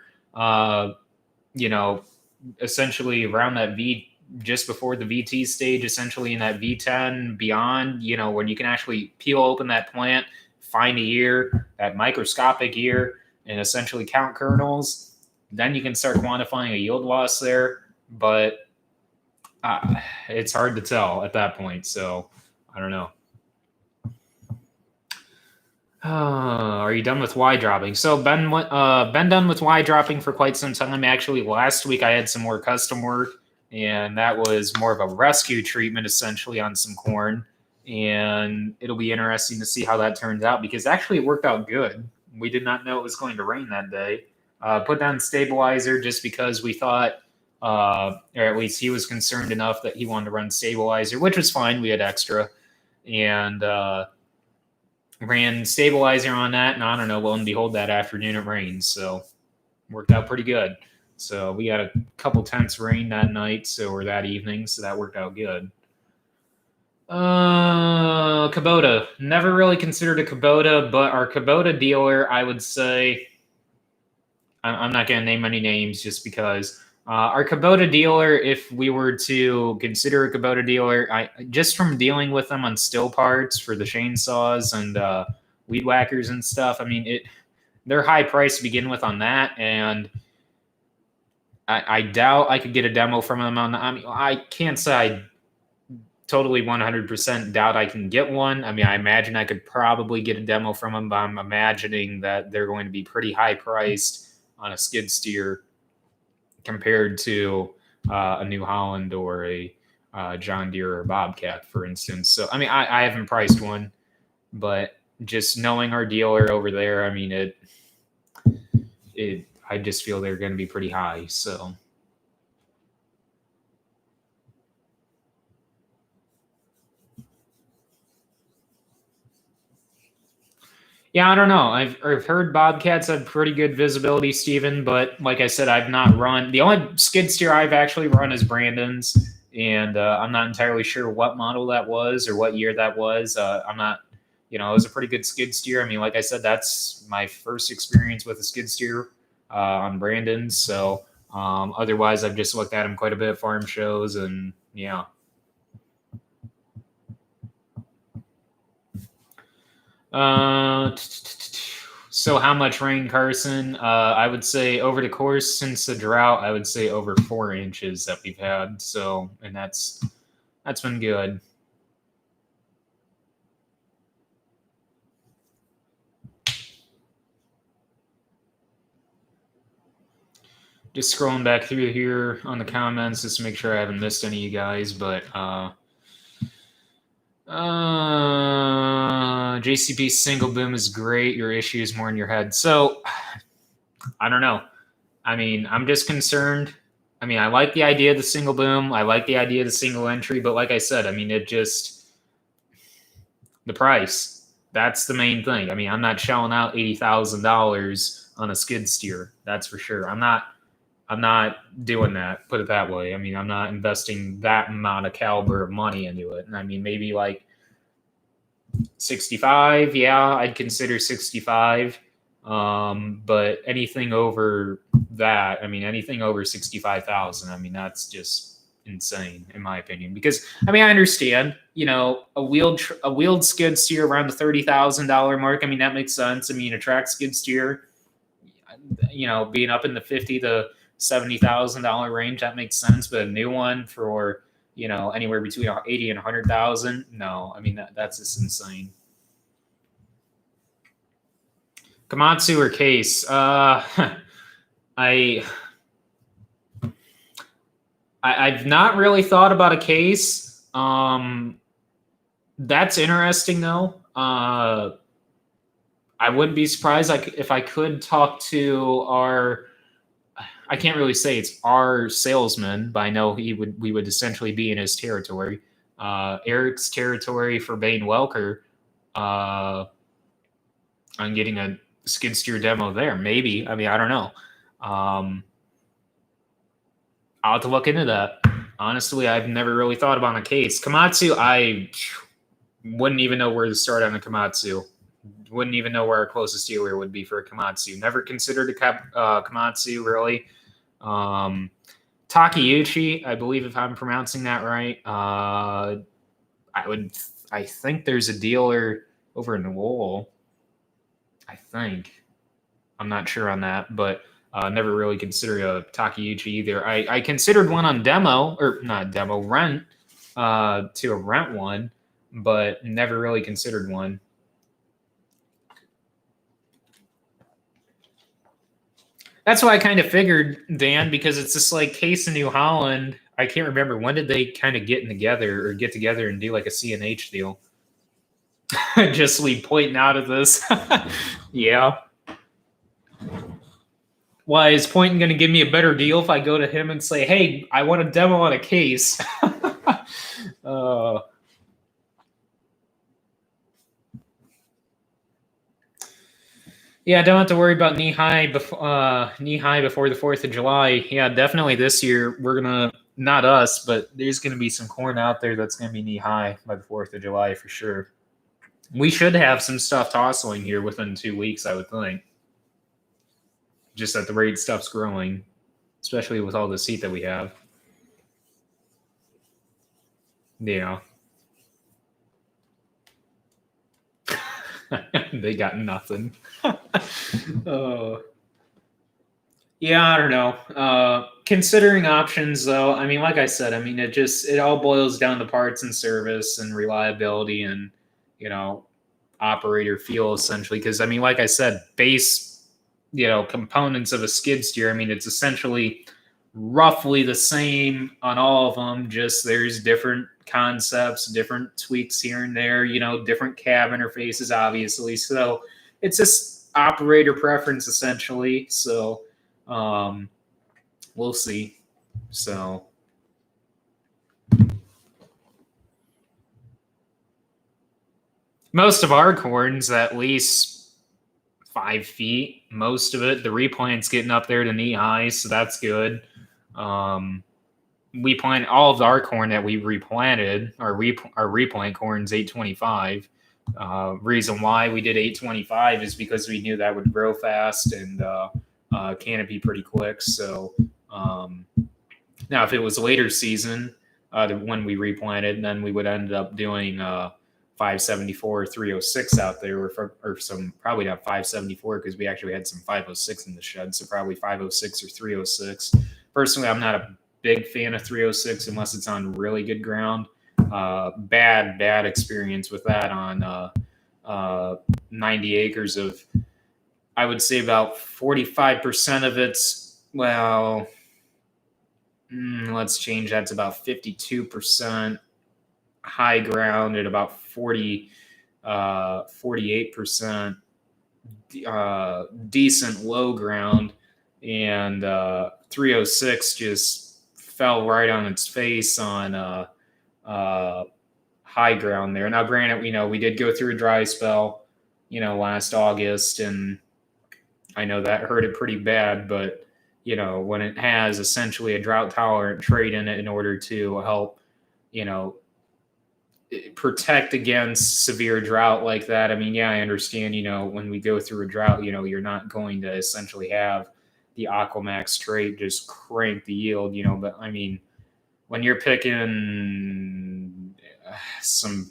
essentially around that just before the VT stage, essentially in that V10 beyond, when you can actually peel open that plant, find a ear, that microscopic ear, and essentially count kernels, then you can start quantifying a yield loss there. But it's hard to tell at that point. So I don't know. Are you done with Y dropping? So been done with Y dropping for quite some time. Actually, last week I had some more custom work, and that was more of a rescue treatment essentially on some corn. And it'll be interesting to see how that turns out, because actually it worked out good. We did not know it was going to rain that day. Put down stabilizer just because we thought, or at least he was concerned enough that he wanted to run stabilizer, which was fine. We had extra, and ran stabilizer on that, and I don't know, lo and behold, that afternoon it rained, so worked out pretty good. So we got a couple tenths rain that night, or that evening, so that worked out good. Kubota. Never really considered a Kubota, but our Kubota dealer, I would say, I'm not going to name any names just because. Our Kubota dealer, if we were to consider a Kubota dealer, just from dealing with them on still parts for the chainsaws and weed whackers and stuff, I mean, they're high price to begin with on that, and I doubt I could get a demo from them on. I mean, I can't say I totally 100% doubt I can get one. I mean, I imagine I could probably get a demo from them, but I'm imagining that they're going to be pretty high priced on a skid steer compared to a New Holland or a John Deere or Bobcat, for instance. So, I mean, I haven't priced one, but just knowing our dealer over there, I mean, I just feel they're going to be pretty high. So, yeah, I don't know. I've heard Bobcats have pretty good visibility, Steven, but like I said, I've not run. The only skid steer I've actually run is Brandon's, and I'm not entirely sure what model that was or what year that was. I'm not, it was a pretty good skid steer. I mean, like I said, that's my first experience with a skid steer on Brandon's. So otherwise, I've just looked at them quite a bit at farm shows, and yeah. So how much rain, Carson? I would say over the course since the drought, I would say over 4 inches that we've had. So, and that's been good. Just scrolling back through here on the comments just to make sure I haven't missed any of you guys, but JCP single boom is great. Your issue is more in your head. So I don't know. I mean, I'm just concerned. I mean, I like the idea of the single boom. I like the idea of the single entry, but like I said, I mean, the price. That's the main thing. I mean, I'm not shelling out $80,000 on a skid steer. That's for sure. I'm not doing that. Put it that way. I mean, I'm not investing that amount of caliber of money into it. And I mean, maybe like 65. Yeah, I'd consider 65. But anything over that, I mean, anything over 65,000, I mean, that's just insane in my opinion. Because I mean, I understand, a wheeled skid steer around the $30,000 mark. I mean, that makes sense. I mean, a track skid steer, being up in the $50,000 to $70,000 range, that makes sense. But a new one for anywhere between 80 and 100,000, no, I mean that's just insane. Komatsu or Case? I've not really thought about a Case. That's interesting though. I wouldn't be surprised if I could talk to I can't really say it's our salesman, but I know we would essentially be in his territory. Eric's territory for Bain Welker. I'm getting a skid steer demo there. Maybe. I mean, I don't know. I'll have to look into that. Honestly, I've never really thought about a Case. Komatsu, I wouldn't even know where to start on a Komatsu. Wouldn't even know where our closest dealer would be for a Komatsu. Never considered a Komatsu, really. Takeuchi, I believe, if I'm pronouncing that right. I think there's a dealer over in Lowell. I think. I'm not sure on that, but never really considered a Takeuchi either. I considered one on demo, or not demo, rent, to rent one, but never really considered one. That's why I kind of figured, Dan, because it's just like Case and New Holland. I can't remember, when did they kind of get together and do like a CNH deal? Just we pointing out of this. Yeah. Why is Poynton going to give me a better deal if I go to him and say, hey, I want a demo on a Case? Yeah, don't have to worry about knee high before the 4th of July. Yeah, definitely this year we're gonna, not us, but there's gonna be some corn out there that's gonna be knee high by the 4th of July for sure. We should have some stuff tossling here within 2 weeks, I would think. Just at the rate stuff's growing, especially with all the seed that we have. Yeah. They got nothing. Yeah, I don't know. Considering options, though, I mean, like I said, I mean, it all boils down to parts and service and reliability and, operator feel, essentially. Because, I mean, like I said, base, components of a skid steer, I mean, it's essentially roughly the same on all of them, just there's different concepts, different tweaks here and there, different cab interfaces, obviously. So it's just operator preference, essentially. So we'll see. So most of our corn's at least 5 feet. Most of it, the replant's getting up there to knee high, so that's good. We plant all of our corn that we replanted. Our replant corn's 825. Reason why we did 825 is because we knew that would grow fast and canopy pretty quick. So now, if it was later season when we replanted, then we would end up doing 574 or 306 out there, or some, probably not 574 because we actually had some 506 in the shed, so probably 506 or 306. Personally, I'm not a big fan of 306 unless it's on really good ground. Bad experience with that on 90 acres of, I would say about 45% of it's, well, let's change that to about 52% high ground and about 48% decent low ground, and 306 just fell right on its face on high high ground there. Now, granted, we did go through a dry spell, last August, and I know that hurt it pretty bad, but when it has essentially a drought tolerant trait in it in order to help, protect against severe drought like that. I mean, yeah, I understand, when we go through a drought, you're not going to essentially have the Aquamax trait just crank the yield, but I mean, when you're picking some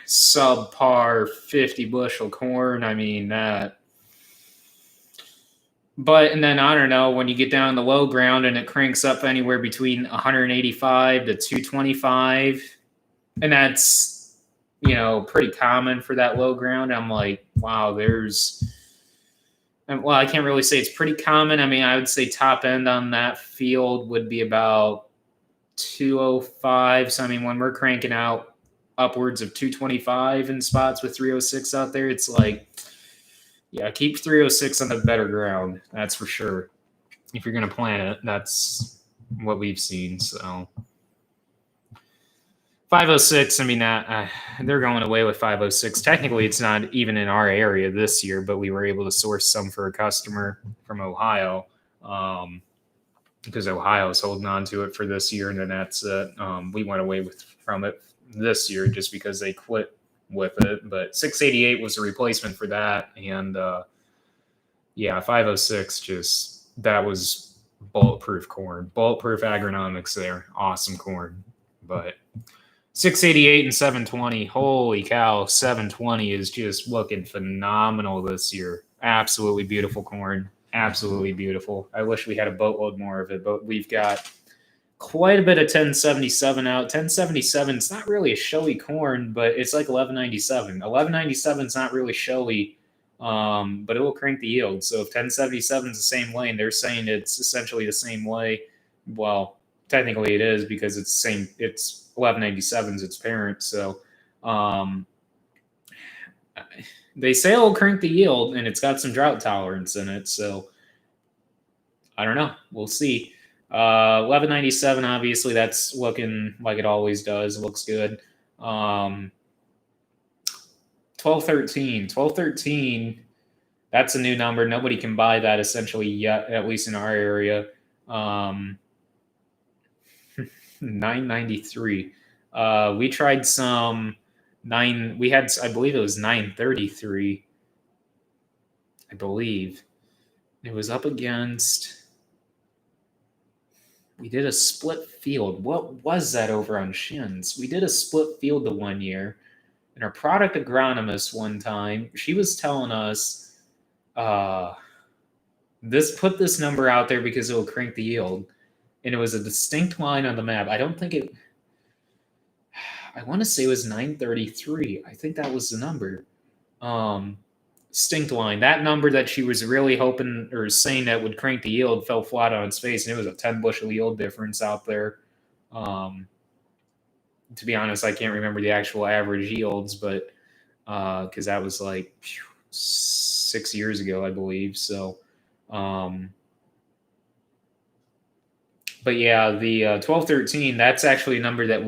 subpar 50 bushel corn, I mean, that. But, and then I don't know, when you get down in the low ground and it cranks up anywhere between 185 to 225, and that's, pretty common for that low ground. I'm like, wow, well, I can't really say it's pretty common. I mean, I would say top end on that field would be about 205. So, I mean, when we're cranking out upwards of 225 in spots with 306 out there, it's like, yeah, keep 306 on the better ground. That's for sure. If you're going to plant it, that's what we've seen. So 506, I mean, they're going away with 506. Technically, it's not even in our area this year, but we were able to source some for a customer from Ohio, because Ohio is holding on to it for this year, and then that's it. We went away from it this year just because they quit with it. But 688 was a replacement for that, and 506, that was bulletproof corn, bulletproof agronomics there, awesome corn. But 688 and 720, holy cow, 720 is just looking phenomenal this year. Absolutely beautiful corn, absolutely beautiful. I wish we had a boatload more of it, but we've got quite a bit of 1077 out. 1077 is not really a showy corn, but it's like 1197. 1197 is not really showy, but it will crank the yield. So if 1077 is the same way, and they're saying it's essentially the same way, well, technically it is, because it's the same. It's 1197 is its parent. So they say it'll crank the yield, and it's got some drought tolerance in it. So I don't know. We'll see. 1197, obviously, that's looking like it always does. It looks good. 1213, that's a new number. Nobody can buy that essentially yet, at least in our area. 993. We tried some we had, I believe it was 933. I believe it was up against. We did a split field. What was that over on Shins? We did a split field the one year, and our product agronomist one time, she was telling us, put this number out there because it will crank the yield. And it was a distinct line on the map. I want to say it was 933. I think that was the number. Distinct line. That number that she was really hoping or saying that would crank the yield fell flat on its face, and it was a 10 bushel yield difference out there. To be honest, I can't remember the actual average yields, but because that was like 6 years ago, I believe. So, but yeah, the 1213, that's actually a number that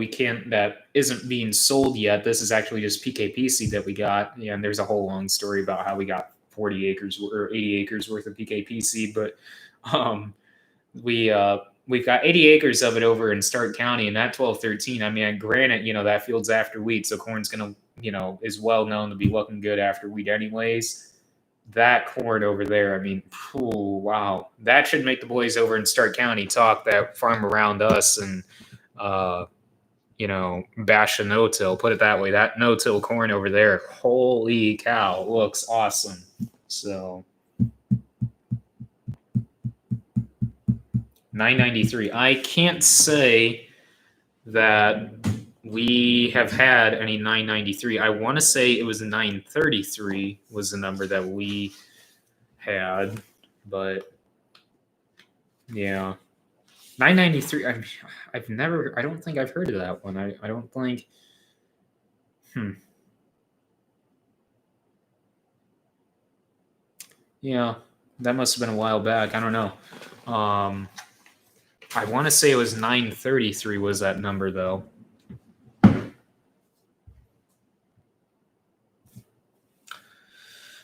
isn't being sold yet. This is actually just PKP seed that we got. Yeah, and there's a whole long story about how we got 40 acres or 80 acres worth of PKP seed. But we've got 80 acres of it over in Stark County, and that 1213, I mean, granted, that field's after wheat, so corn's going to, is well known to be looking good after wheat anyways. That corn over there, I mean, wow. That should make the boys over in Stark County talk that farm around us and, bash a no-till, put it that way. That no-till corn over there, holy cow, looks awesome. So 993. I can't say that we have had any 993. I want to say it was 933 was the number that we had, but yeah, 993. I don't think I've heard of that one. I don't think. Yeah, that must have been a while back. I don't know. I want to say it was 933 was that number though.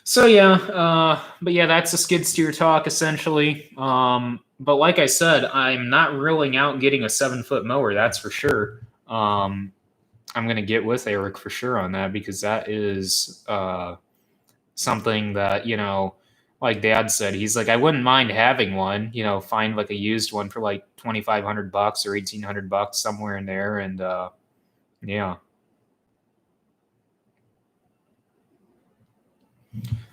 So yeah, but yeah, that's a skid steer talk essentially. But like I said, I'm not ruling out getting a 7 foot mower. That's for sure. I'm gonna get with Eric for sure on that because that is something that like Dad said, he's like, I wouldn't mind having one. Find like a used one for like $2,500 or $1,800 somewhere in there, and yeah.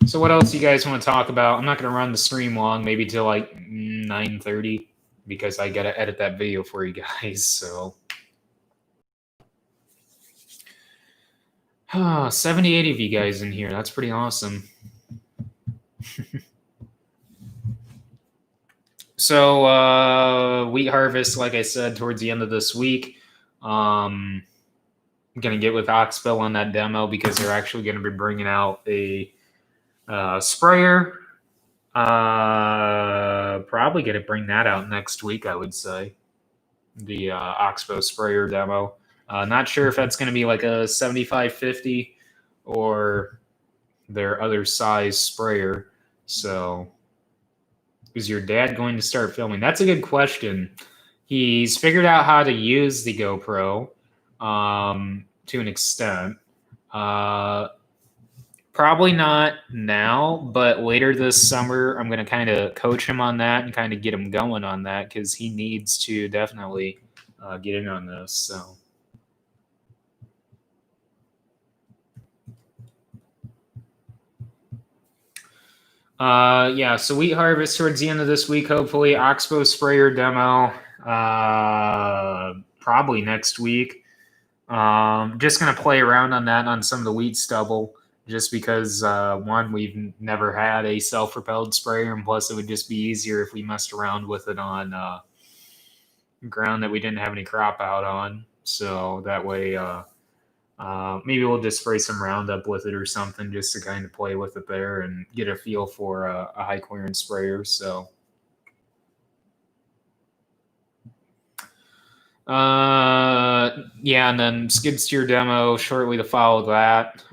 So what else you guys want to talk about? I'm not going to run the stream long, maybe till like 9:30 because I got to edit that video for you guys. So 78 of you guys in here. That's pretty awesome. So wheat harvest, like I said, towards the end of this week. I'm going to get with Oxbow on that demo because they're actually going to be bringing out a sprayer. Probably going to bring that out next week, I would say. The Oxbow sprayer demo. Not sure if that's going to be like a 7550 or their other size sprayer. So, is your dad going to start filming? That's a good question. He's figured out how to use the GoPro to an extent. Probably not now, but later this summer, I'm going to kind of coach him on that and kind of get him going on that because he needs to definitely get in on this. So. Yeah, so wheat harvest towards the end of this week, hopefully. Oxbow sprayer demo, probably next week. Just going to play around on that on some of the wheat stubble, just because, one, we've never had a self-propelled sprayer, and plus it would just be easier if we messed around with it on ground that we didn't have any crop out on. So that way, maybe we'll just spray some Roundup with it or something just to kind of play with it there and get a feel for a high clearance sprayer. So, yeah, and then skid steer demo shortly to follow that.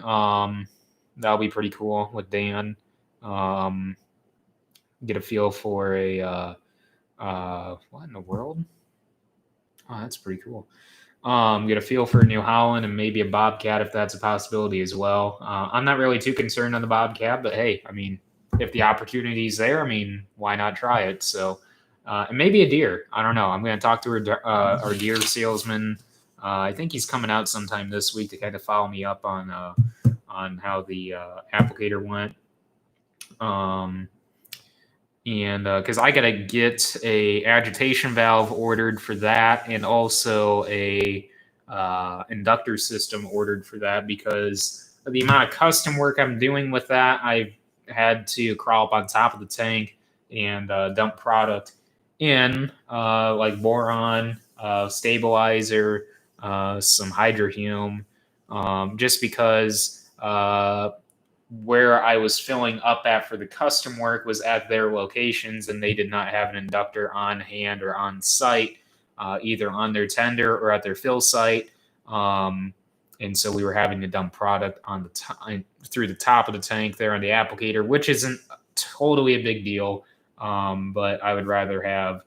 That'll be pretty cool with Dan. Get a feel for what in the world? Oh, that's pretty cool. Get a feel for a New Holland and maybe a Bobcat if that's a possibility as well. I'm not really too concerned on the Bobcat, but hey, I mean, if the opportunity's there, I mean, why not try it? So, and maybe a deer. I don't know. I'm going to talk to our deer salesman. I think he's coming out sometime this week to kind of follow me up on how the applicator went. And because I gotta get a agitation valve ordered for that, and also a inductor system ordered for that, because of the amount of custom work I'm doing with that, I've had to crawl up on top of the tank and dump product in, like boron, stabilizer, some hydrohume, just because where I was filling up at for the custom work was at their locations, and they did not have an inductor on hand or on site, either on their tender or at their fill site. And so we were having to dump product on through the top of the tank there on the applicator, which isn't totally a big deal, but I would rather have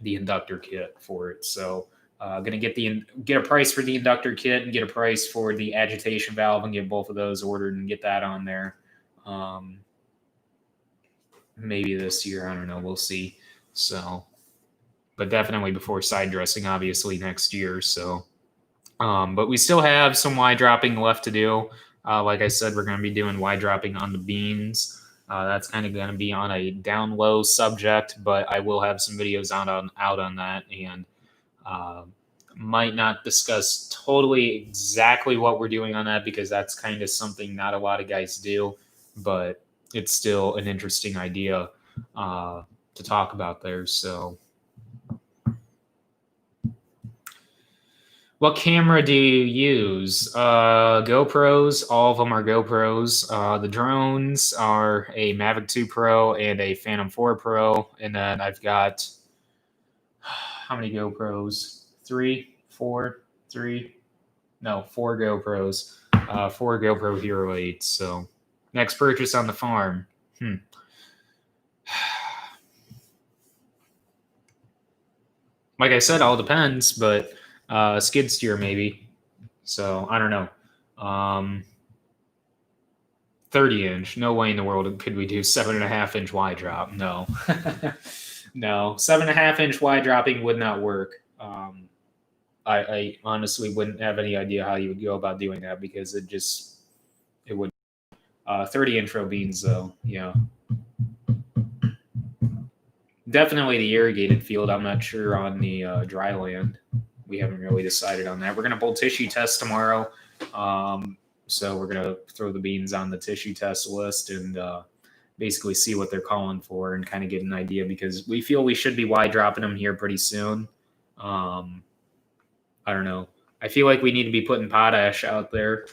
the inductor kit for it. So going to get a price for the inductor kit and get a price for the agitation valve and get both of those ordered and get that on there. Maybe this year, I don't know. We'll see. So, but definitely before side dressing, obviously next year. So, but we still have some Y dropping left to do. Like I said, we're going to be doing Y dropping on the beans. That's kind of going to be on a down low subject, but I will have some videos out on that, and might not discuss totally exactly what we're doing on that because that's kind of something not a lot of guys do, but it's still an interesting idea to talk about there. So, what camera do you use? GoPros. All of them are GoPros. The drones are a Mavic 2 Pro and a Phantom 4 Pro. And then I've got, how many GoPros? 4 GoPros. 4 GoPro Hero 8. So, Next purchase on the farm. Like I said, all depends, but skid steer maybe. So I don't know. 30-inch. No way in the world could we do 7.5-inch wide drop. No. No. 7.5-inch wide dropping would not work. I honestly wouldn't have any idea how you would go about doing that because it would. 30-inch row beans though, yeah. Definitely the irrigated field. I'm not sure on the dry land. We haven't really decided on that. We're gonna pull tissue test tomorrow. So we're gonna throw the beans on the tissue test list and basically see what they're calling for and kind of get an idea because we feel we should be wide dropping them here pretty soon. I don't know. I feel like we need to be putting potash out there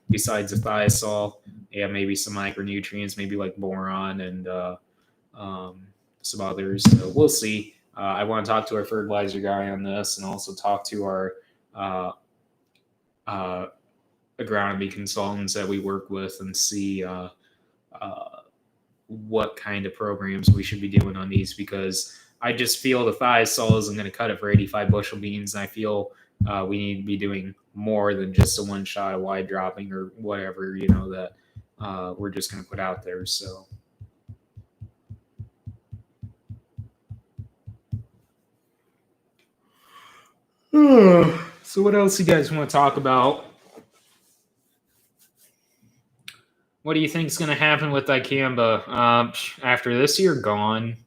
besides the thiazole. Yeah, maybe some micronutrients, maybe like boron and some others. So we'll see. I want to talk to our fertilizer guy on this and also talk to our agronomy consultants that we work with and see what kind of programs we should be doing on these because I just feel the thiazole isn't going to cut it for 85 bushel beans. And I feel we need to be doing more than just a one shot of wide dropping or whatever, that we're just going to put out there. So. So what else you guys want to talk about? What do you think is going to happen with dicamba after this year gone?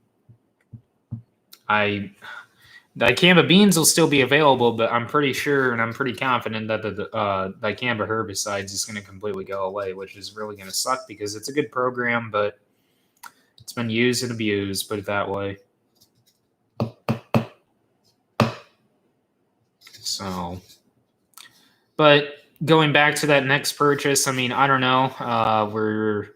Dicamba beans will still be available, but I'm pretty sure and I'm pretty confident that the dicamba herbicides is going to completely go away, which is really going to suck because it's a good program, but it's been used and abused, put it that way. So, but going back to that next purchase, I mean, I don't know. We're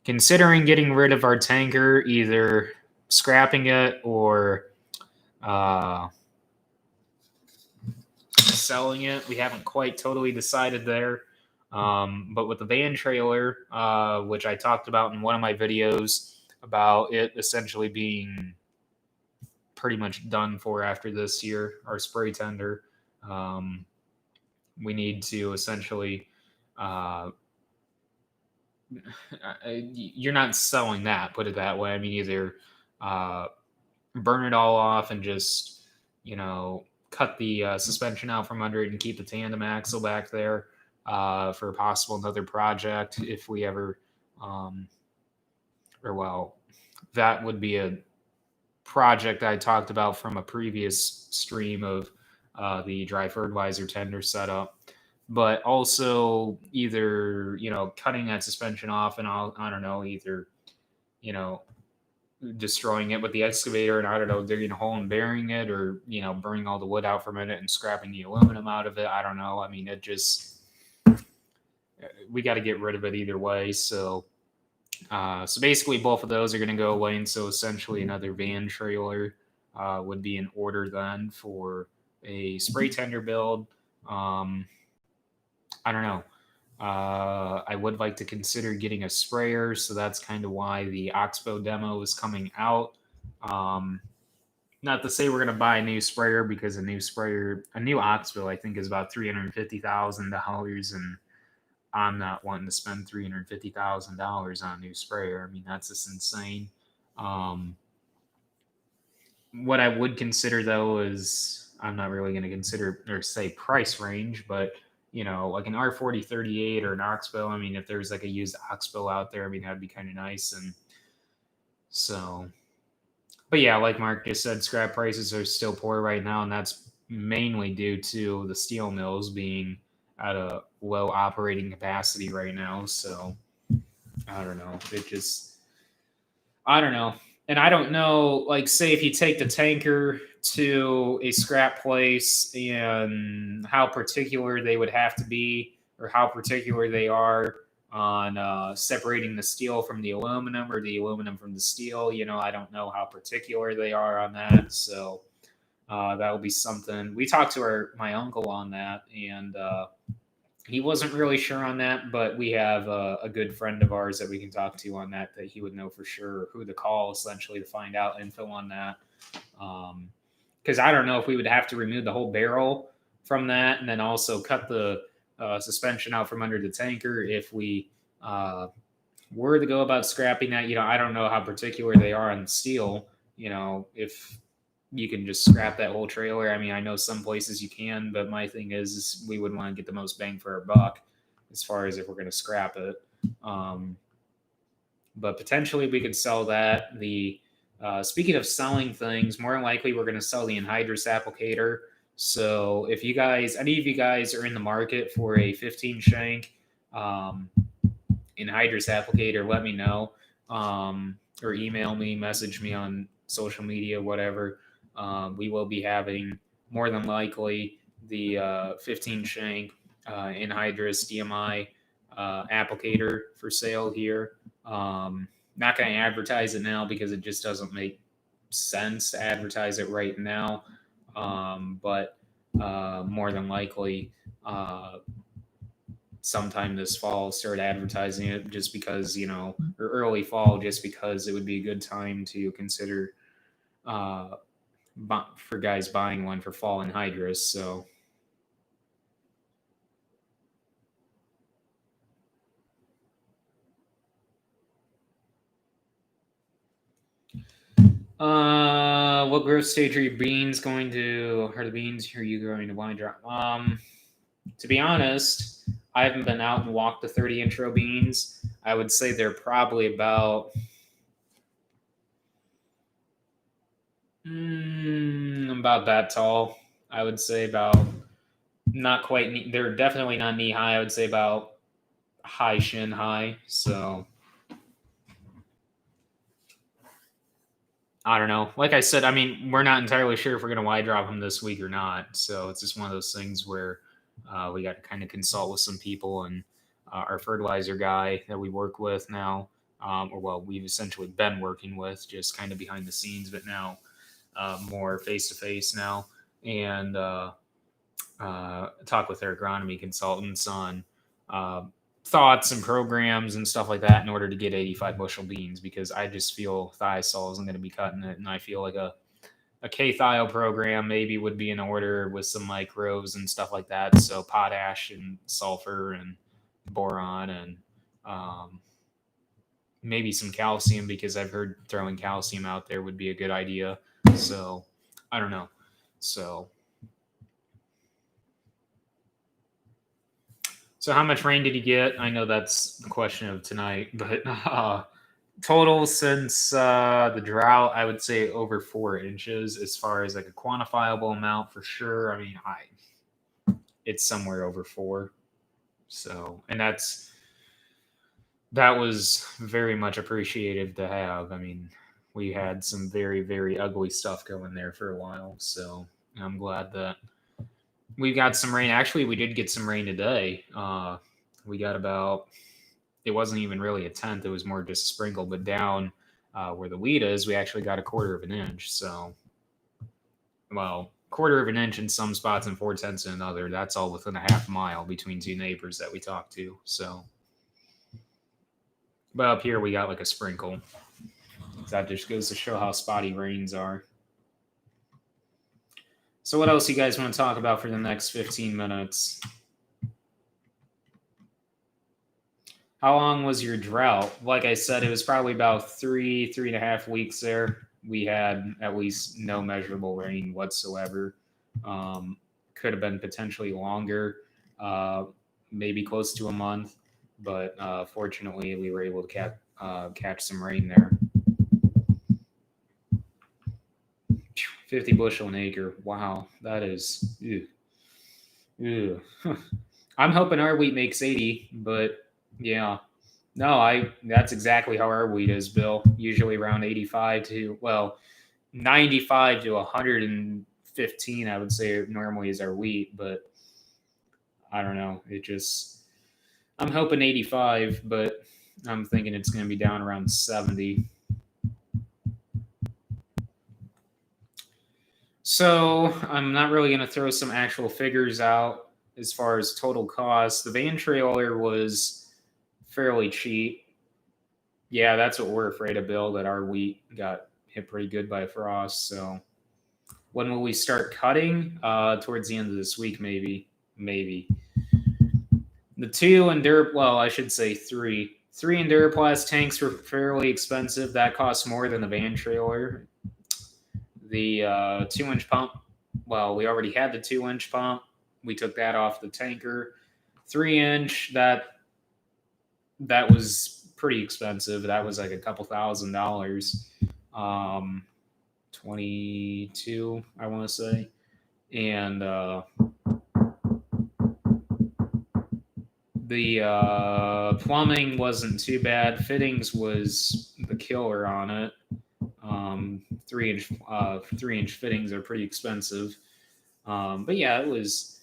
considering getting rid of our tanker, either scrapping it or selling it. We haven't quite totally decided there. But with the van trailer, which I talked about in one of my videos about it essentially being pretty much done for after this year, our spray tender, we need to essentially you're not selling that, put it that way. I mean, either burn it all off and just cut the suspension out from under it and keep the tandem axle back there for a possible another project if we ever that would be a project I talked about from a previous stream of the dry fertilizer tender setup, but also either cutting that suspension off and I don't know, either destroying it with the excavator and I don't know, digging a hole and burying it, or burning all the wood out from it and scrapping the aluminum out of it. I don't know. I mean, it just we got to get rid of it either way. So basically both of those are going to go away, and so essentially another van trailer would be in order then for a spray tender build. I don't know. I would like to consider getting a sprayer, so that's kind of why the Oxbow demo is coming out. Not to say we're going to buy a new sprayer, because a new Oxbow, I think, is about $350,000, and I'm not wanting to spend $350,000 on a new sprayer. I mean, that's just insane. What I would consider, though, is I'm not really going to consider or say price range, but like an R4038 or an Oxbow. I mean, if there's like a used Oxbow out there, I mean, that'd be kind of nice. And so, but yeah, like Mark just said, scrap prices are still poor right now, and that's mainly due to the steel mills being at a low operating capacity right now. So I don't know. I don't know. And I don't know, like, say if you take the tanker to a scrap place and how particular they would have to be, or how particular they are on separating the steel from the aluminum or the aluminum from the steel. I don't know how particular they are on that. So that will be something. We talked to my uncle on that, and he wasn't really sure on that, but we have a good friend of ours that we can talk to on that he would know for sure who to call essentially to find out info on that. Because I don't know if we would have to remove the whole barrel from that and then also cut the suspension out from under the tanker if we were to go about scrapping that. I don't know how particular they are on steel. If you can just scrap that whole trailer. I mean, I know some places you can, but my thing is we would want to get the most bang for our buck as far as if we're going to scrap it. Um, but potentially we could sell that. The speaking of selling things, more than likely we're going to sell the anhydrous applicator. So if any of you guys are in the market for a 15 shank anhydrous applicator, let me know, or email me, message me on social media, whatever. We will be having more than likely the 15 shank anhydrous DMI applicator for sale here. Not going to advertise it now because it just doesn't make sense to advertise it right now. But more than likely, sometime this fall, start advertising it just because, or early fall, just because it would be a good time to consider for guys buying one for fall anhydrous. So what growth stage are your beans going to? Are the beans are you going to wine drop? To be honest, I haven't been out and walked the 30 intro beans. I would say they're probably about about that tall. I would say about not quite. They're definitely not knee high. I would say about high shin high. So I don't know. Like I said, I mean, we're not entirely sure if we're going to wide drop them this week or not. So it's just one of those things where we got to kind of consult with some people and our fertilizer guy that we work with now, or well, we've essentially been working with just kind of behind the scenes, but now more face to face now, and talk with their agronomy consultants on uh, thoughts and programs and stuff like that in order to get 85 bushel beans, because I just feel thiazole isn't going to be cutting it, and I feel like a K-thiol program maybe would be in order with some microbes and stuff like that. So potash and sulfur and boron and maybe some calcium, because I've heard throwing calcium out there would be a good idea. So I don't know. So how much rain did he get? I know that's the question of tonight, but total since the drought, I would say over 4 inches as far as like a quantifiable amount for sure. I mean, it's somewhere over four. So, and that was very much appreciated to have. I mean, we had some very, very ugly stuff going there for a while. So I'm glad that we got some rain. Actually, we did get some rain today. We got about, it wasn't even really a tenth. It was more just a sprinkle, but down where the wheat is, we actually got a quarter of an inch. So, well, quarter of an inch in some spots and 4/10 in another. That's all within a half mile between two neighbors that we talked to. So, but up here we got like a sprinkle. That just goes to show how spotty rains are. So, what else you guys want to talk about for the next 15 minutes? How long was your drought? Like I said, it was probably about 3.5 weeks there. We had at least no measurable rain whatsoever. Could have been potentially longer, maybe close to a month, but fortunately we were able to catch some rain there. 50 bushel an acre. Wow, that is. Ew. Ew. I'm hoping our wheat makes 80, but yeah. No, that's exactly how our wheat is, Bill. Usually around 85 to, well, 95 to 115, I would say normally is our wheat, but I don't know. I'm hoping 85, but I'm thinking it's going to be down around 70. So I'm not really going to throw some actual figures out as far as total cost, the van trailer was fairly cheap. Yeah, that's what we're afraid of, Bill, that our wheat got hit pretty good by frost. So when will we start cutting? Towards the end of this week, maybe. Maybe. The two Endura, well, I should say three. Three Enduraplast tanks were fairly expensive. That cost more than the van trailer. The 2-inch pump, well, we already had the 2-inch pump. We took that off the tanker. 3-inch, that was pretty expensive. That was like a couple $1,000. 22, I want to say. And the plumbing wasn't too bad. Fittings was the killer on it. 3-inch fittings are pretty expensive. But yeah, it was.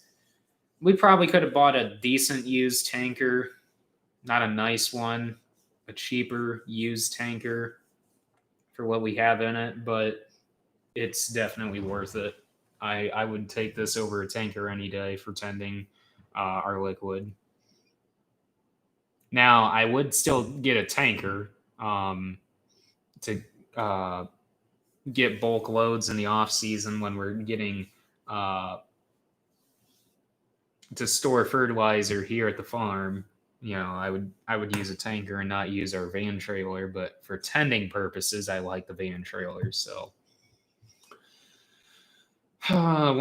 We probably could have bought a decent used tanker, not a nice one, a cheaper used tanker for what we have in it, but it's definitely worth it. I would take this over a tanker any day for tending our liquid. Now, I would still get a tanker to get bulk loads in the off season when we're getting to store fertilizer here at the farm. You know, I would use a tanker and not use our van trailer, but for tending purposes, I like the van trailer. So, how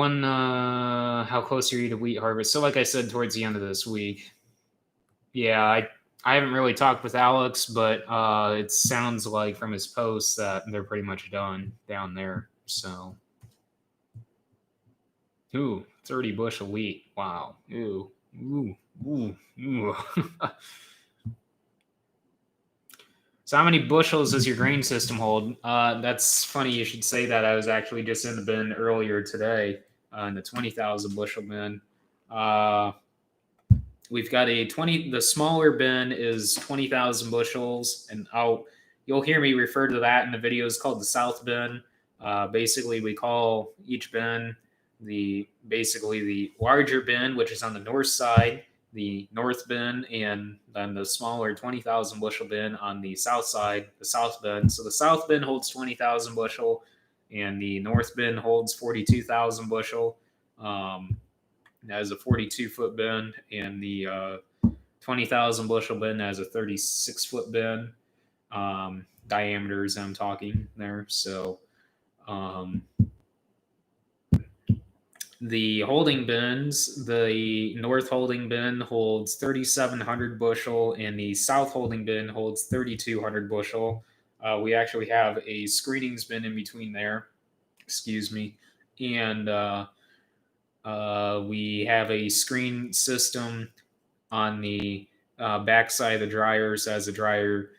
close are you to wheat harvest? So, like I said, towards the end of this week. Yeah, I haven't really talked with Alex, but it sounds like from his posts that they're pretty much done down there. So, ooh, 30 bushel wheat. Wow. Ooh, ooh, ooh, ooh. So, how many bushels does your grain system hold? That's funny you should say that. I was actually just in the bin earlier today, in the 20,000 bushel bin. We've got a 20. The smaller bin is 20,000 bushels, and you'll hear me refer to that in the videos called the South bin. Basically, we call each bin basically the larger bin, which is on the north side, the north bin, and then the smaller 20,000 bushel bin on the south side, the south bin. So the south bin holds 20,000 bushel, and the north bin holds 42,000 bushel. Has a 42-foot bin, and the 20,000 bushel bin has a 36-foot bin. Diameters I'm talking there. So the holding bins, the north holding bin holds 3,700 bushel, and the south holding bin holds 3,200 bushel. We actually have a screenings bin in between there. Excuse me. And we have a screen system on the backside of the dryers as a dryer.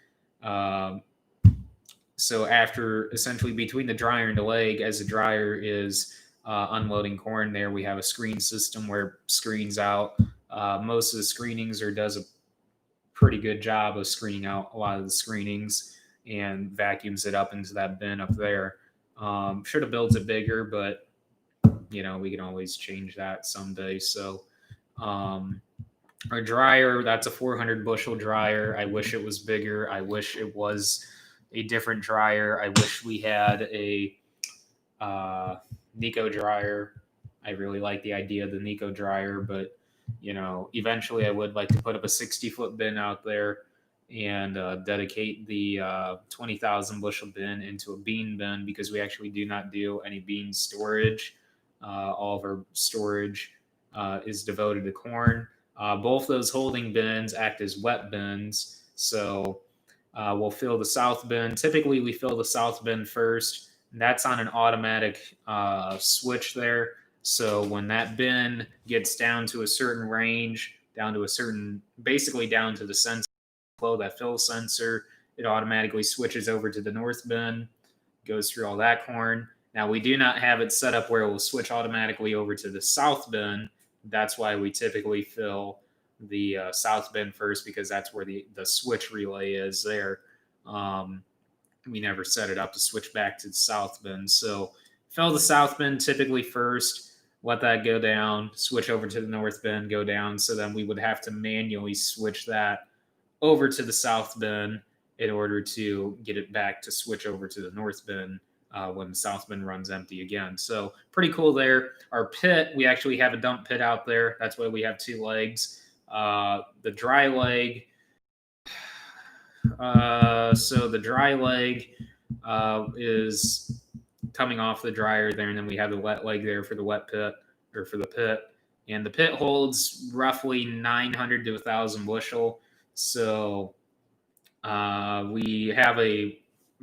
So after essentially between the dryer and the leg, as the dryer is unloading corn there, we have a screen system where it screens out. Most of the screenings does a pretty good job of screening out a lot of the screenings and vacuums it up into that bin up there. Should have built it bigger, but you know, we can always change that someday. So our dryer, that's a 400 bushel dryer. I wish it was bigger. I wish it was a different dryer. I wish we had a Nico dryer. I really like the idea of the Nico dryer, but you know, eventually I would like to put up a 60-foot bin out there and dedicate the 20,000 bushel bin into a bean bin, because we actually do not do any bean storage. All of our storage is devoted to corn. Both those holding bins act as wet bins. So we'll fill the south bin. Typically, we fill the south bin first. And that's on an automatic switch there. So when that bin gets down to a certain range, basically down to the sensor flow, that fill sensor, it automatically switches over to the north bin, goes through all that corn. Now, we do not have it set up where it will switch automatically over to the south bin. That's why we typically fill the south bin first, because that's where the switch relay is there. We never set it up to switch back to the south bin. So fill the south bin typically first. let that go down, switch over to the north bin, go down. So then we would have to manually switch that over to the south bin in order to get it back to switch over to the north bin when the south bin runs empty again. So pretty cool there. Our pit, we actually have a dump pit out there. That's why we have two legs. The dry leg. So the dry leg is coming off the dryer there, and then we have the wet leg there for the wet pit or for the pit. And the pit holds roughly 900 to 1,000 bushel. So we have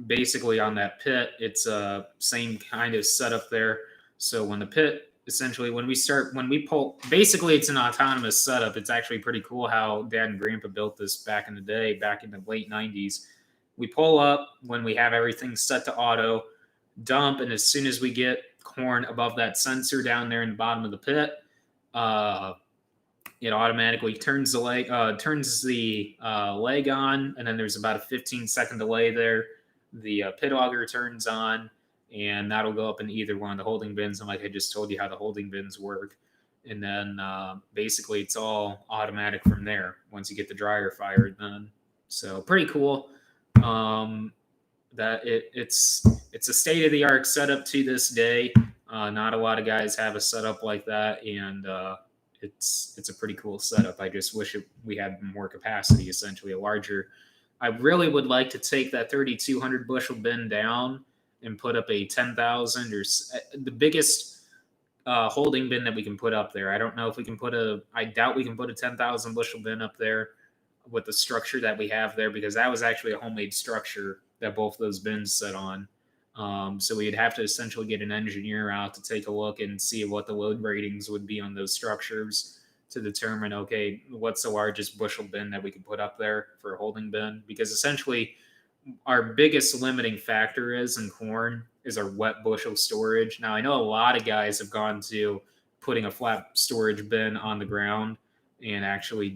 basically on that pit, it's a same kind of setup there. So when the pit, essentially when we pull, basically it's an autonomous setup. It's actually pretty cool how Dad and Grandpa built this back in the day, back in the late 90s. We pull up when we have everything set to auto, dump, and as soon as we get corn above that sensor down there in the bottom of the pit, it automatically turns the leg on, and then there's about a 15-second delay there. The pit auger turns on, and that'll go up in either one of the holding bins. And like I just told you how the holding bins work, and then basically it's all automatic from there once you get the dryer fired. Then so pretty cool. That it's a state of the art setup to this day. Not a lot of guys have a setup like that, and it's a pretty cool setup. I just wish we had more capacity, essentially a larger. I really would like to take that 3,200 bushel bin down and put up a 10,000 or the biggest holding bin that we can put up there. I don't know if we can I doubt we can put a 10,000 bushel bin up there with the structure that we have there, because that was actually a homemade structure that both those bins sit on. So we'd have to essentially get an engineer out to take a look and see what the load ratings would be on those structures to determine, okay, what's the largest bushel bin that we can put up there for a holding bin. Because essentially our biggest limiting factor in corn is our wet bushel storage. Now I know a lot of guys have gone to putting a flat storage bin on the ground and actually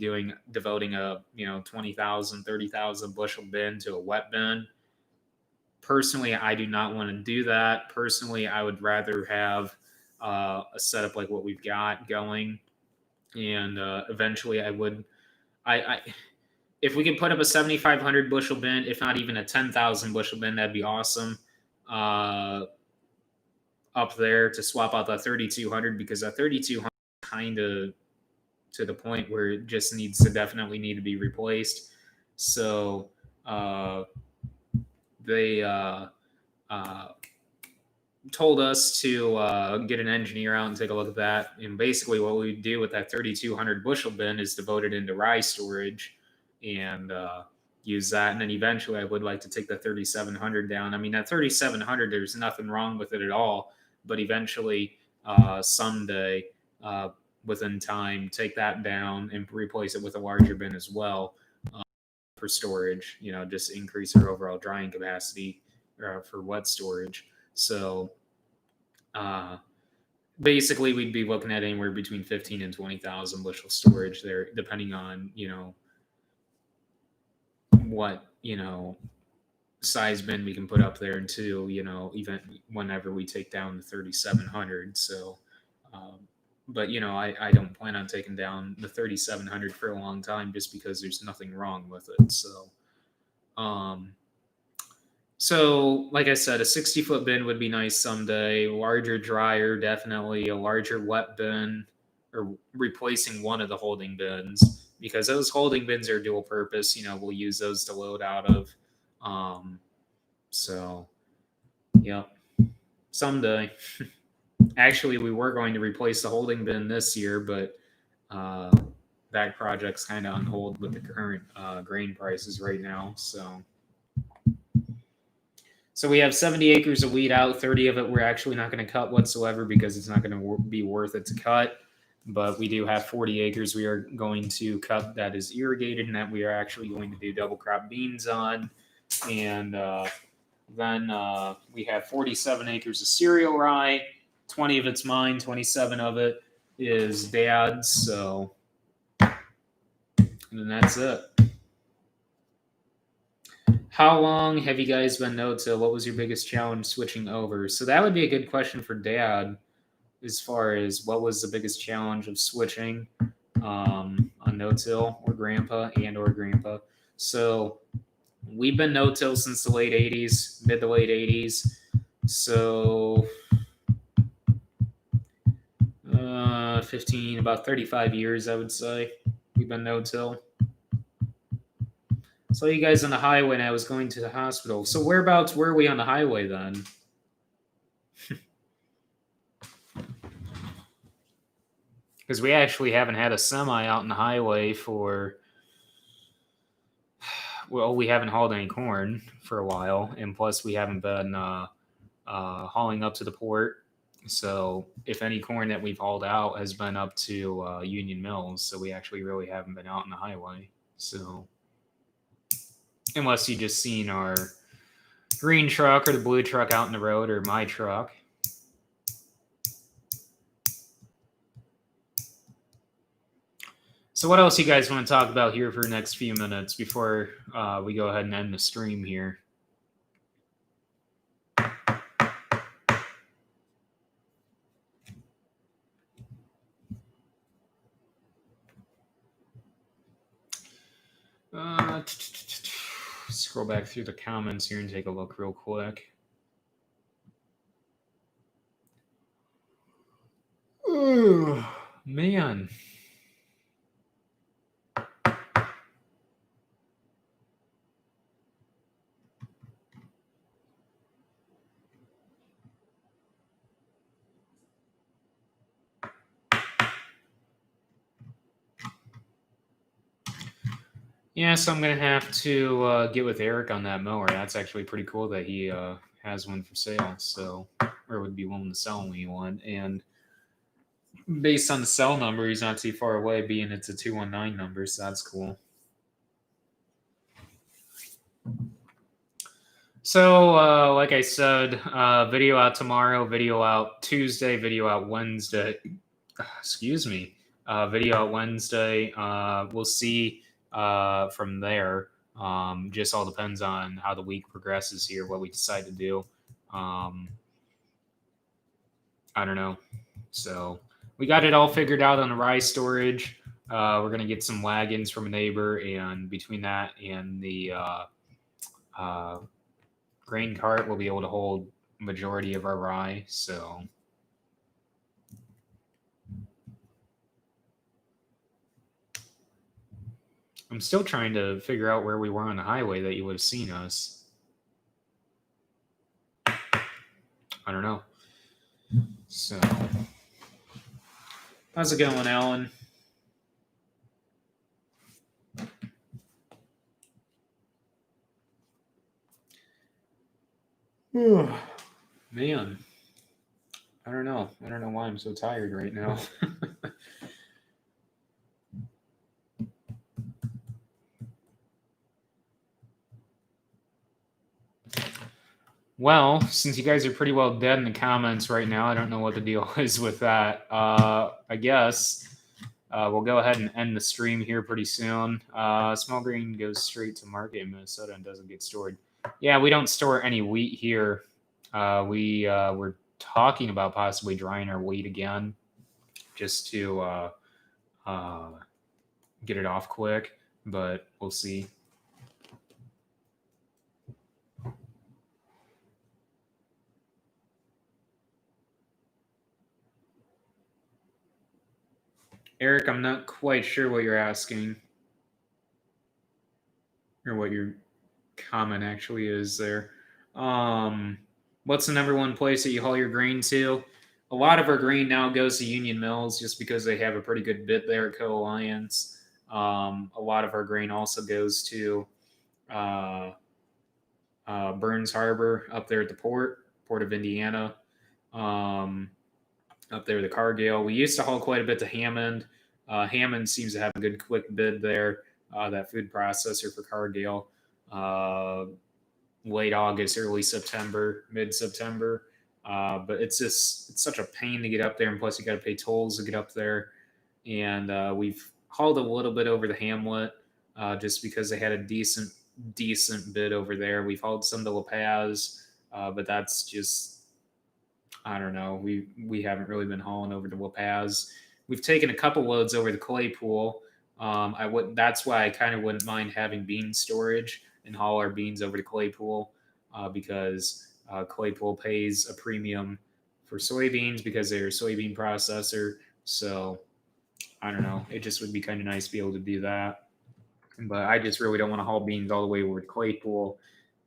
devoting a 20,000, 30,000 bushel bin to a wet bin. Personally, I do not want to do that. Personally, I would rather have a setup like what we've got going, and eventually, if we could put up a 7,500 bushel bin, if not even a 10,000 bushel bin, that'd be awesome. Up there to swap out that 3,200, because that 3,200 kind of to the point where it just definitely need to be replaced. So they told us to get an engineer out and take a look at that. And basically what we do with that 3,200 bushel bin is devote it into rye storage and use that. And then eventually I would like to take the 3,700 down. I mean, that 3,700, there's nothing wrong with it at all. But eventually someday within time, take that down and replace it with a larger bin as well for storage, just increase our overall drying capacity for wet storage. So basically we'd be looking at anywhere between 15 and 20,000 bushel storage there, depending on, what, size bin we can put up there until, even whenever we take down the 3,700. So, but I don't plan on taking down the 3,700 for a long time, just because there's nothing wrong with it. So like I said, a 60-foot bin would be nice someday. Larger dryer, definitely. A larger wet bin, or replacing one of the holding bins, because those holding bins are dual purpose. We'll use those to load out of. So yeah, someday. Actually, we were going to replace the holding bin this year, but that project's kind of on hold with the current grain prices right now. So we have 70 acres of wheat out. 30 of it we're actually not going to cut whatsoever, because it's not going to be worth it to cut. But we do have 40 acres we are going to cut that is irrigated, and that we are actually going to do double crop beans on. And then we have 47 acres of cereal rye. 20 of it's mine, 27 of it is Dad's. So, and then that's it. How long have you guys been no-till? What was your biggest challenge switching over? So that would be a good question for Dad. as far as what was the biggest challenge of switching on no-till or grandpa. So we've been no-till since the late 80s, mid to late 80s. So 15, about 35 years, I would say. We've been no-till. Saw you guys on the highway and I was going to the hospital. So whereabouts were we on the highway then? Because we actually haven't had a semi out in the highway for, well, we haven't hauled any corn for a while, and plus we haven't been hauling up to the port. So if any corn that we've hauled out has been up to Union Mills, so we actually really haven't been out on the highway. So unless you just seen our green truck or the blue truck out in the road or my truck. So what else you guys want to talk about here for the next few minutes before we go ahead and end the stream here? Scroll back through the comments here and take a look real quick. Oh, man. Yeah, so I'm going to have to get with Eric on that mower. That's actually pretty cool that he has one for sale, so, or would be willing to sell me one. And based on the cell number, he's not too far away, being it's a 219 number, so that's cool. So, like I said, video out tomorrow, video out Tuesday, video out Wednesday. Excuse me. Video out Wednesday. We'll see from there. Just all depends on how the week progresses here, what we decide to do. I don't know. So we got it all figured out on the rye storage. We're going to get some wagons from a neighbor, and between that and the grain cart, we'll be able to hold majority of our rye. So I'm still trying to figure out where we were on the highway that you would have seen us. I don't know. So how's it going, Alan? Man, I don't know. I don't know why I'm so tired right now. Well, since you guys are pretty well dead in the comments right now, I don't know what the deal is with that. I guess we'll go ahead and end the stream here pretty soon. Small grain goes straight to market in Minnesota and doesn't get stored. Yeah, we don't store any wheat here. We're talking about possibly drying our wheat again just to get it off quick, but we'll see. Eric, I'm not quite sure what you're asking or what your comment actually is there. What's the number one place that you haul your grain to? A lot of our grain now goes to Union Mills just because they have a pretty good bid there at Co-Alliance. A lot of our grain also goes to Burns Harbor up there at the port of Indiana. Up there, the Cargill. We used to haul quite a bit to Hammond. Hammond seems to have a good quick bid there. That food processor for Cargill. Late August, early September, mid-September. But it's such a pain to get up there, and plus you got to pay tolls to get up there. And we've hauled a little bit over the Hamlet just because they had a decent bid over there. We've hauled some to La Paz, but that's just I don't know. We haven't really been hauling over to La Paz. We've taken a couple loads over the Claypool. I would. That's why I kind of wouldn't mind having bean storage and haul our beans over to Claypool, because Claypool pays a premium for soybeans because they're a soybean processor. So I don't know. It just would be kind of nice to be able to do that. But I just really don't want to haul beans all the way over to Claypool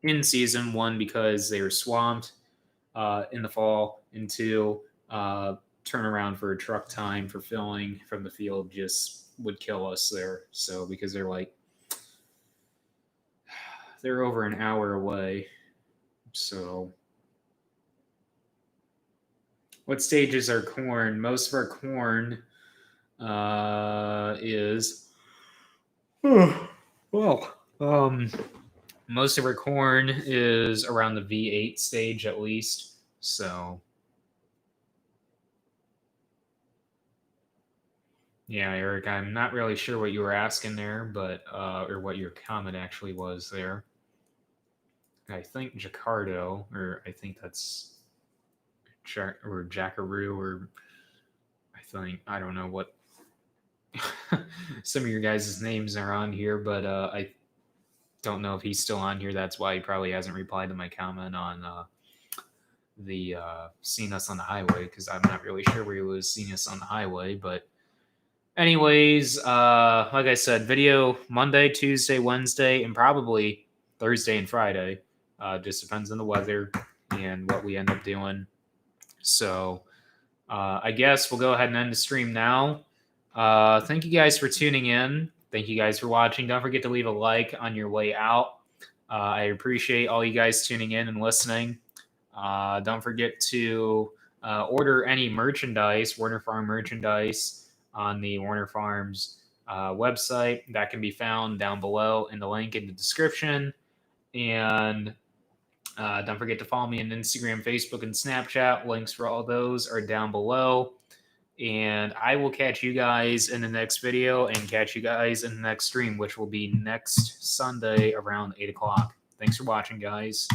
in season. One, because they were swamped in the fall, and two, turnaround for a truck time for filling from the field just would kill us there. So because they're over an hour away. So what stage is our corn? Most of our corn is well, most of our corn is around the V8 stage at least. So yeah, Eric, I'm not really sure what you were asking there, but or what your comment actually was there. I think Jacardo, or I think that's or Jackaroo, or I don't know what some of your guys' names are on here, but I don't know if he's still on here. That's why he probably hasn't replied to my comment on the seeing us on the highway, because I'm not really sure where he was seeing us on the highway. But anyways, like I said, video Monday, Tuesday, Wednesday, and probably Thursday and Friday. Just depends on the weather and what we end up doing. So I guess we'll go ahead and end the stream now. Thank you guys for tuning in. Thank you guys for watching. Don't forget to leave a like on your way out. I appreciate all you guys tuning in and listening. Don't forget to order any merchandise, Werner Farm merchandise, on the Werner Farms website. That can be found down below in the link in the description. And don't forget to follow me on Instagram, Facebook, and Snapchat. Links for all those are down below. And I will catch you guys in the next video and catch you guys in the next stream, which will be next Sunday around 8 o'clock. Thanks for watching, guys.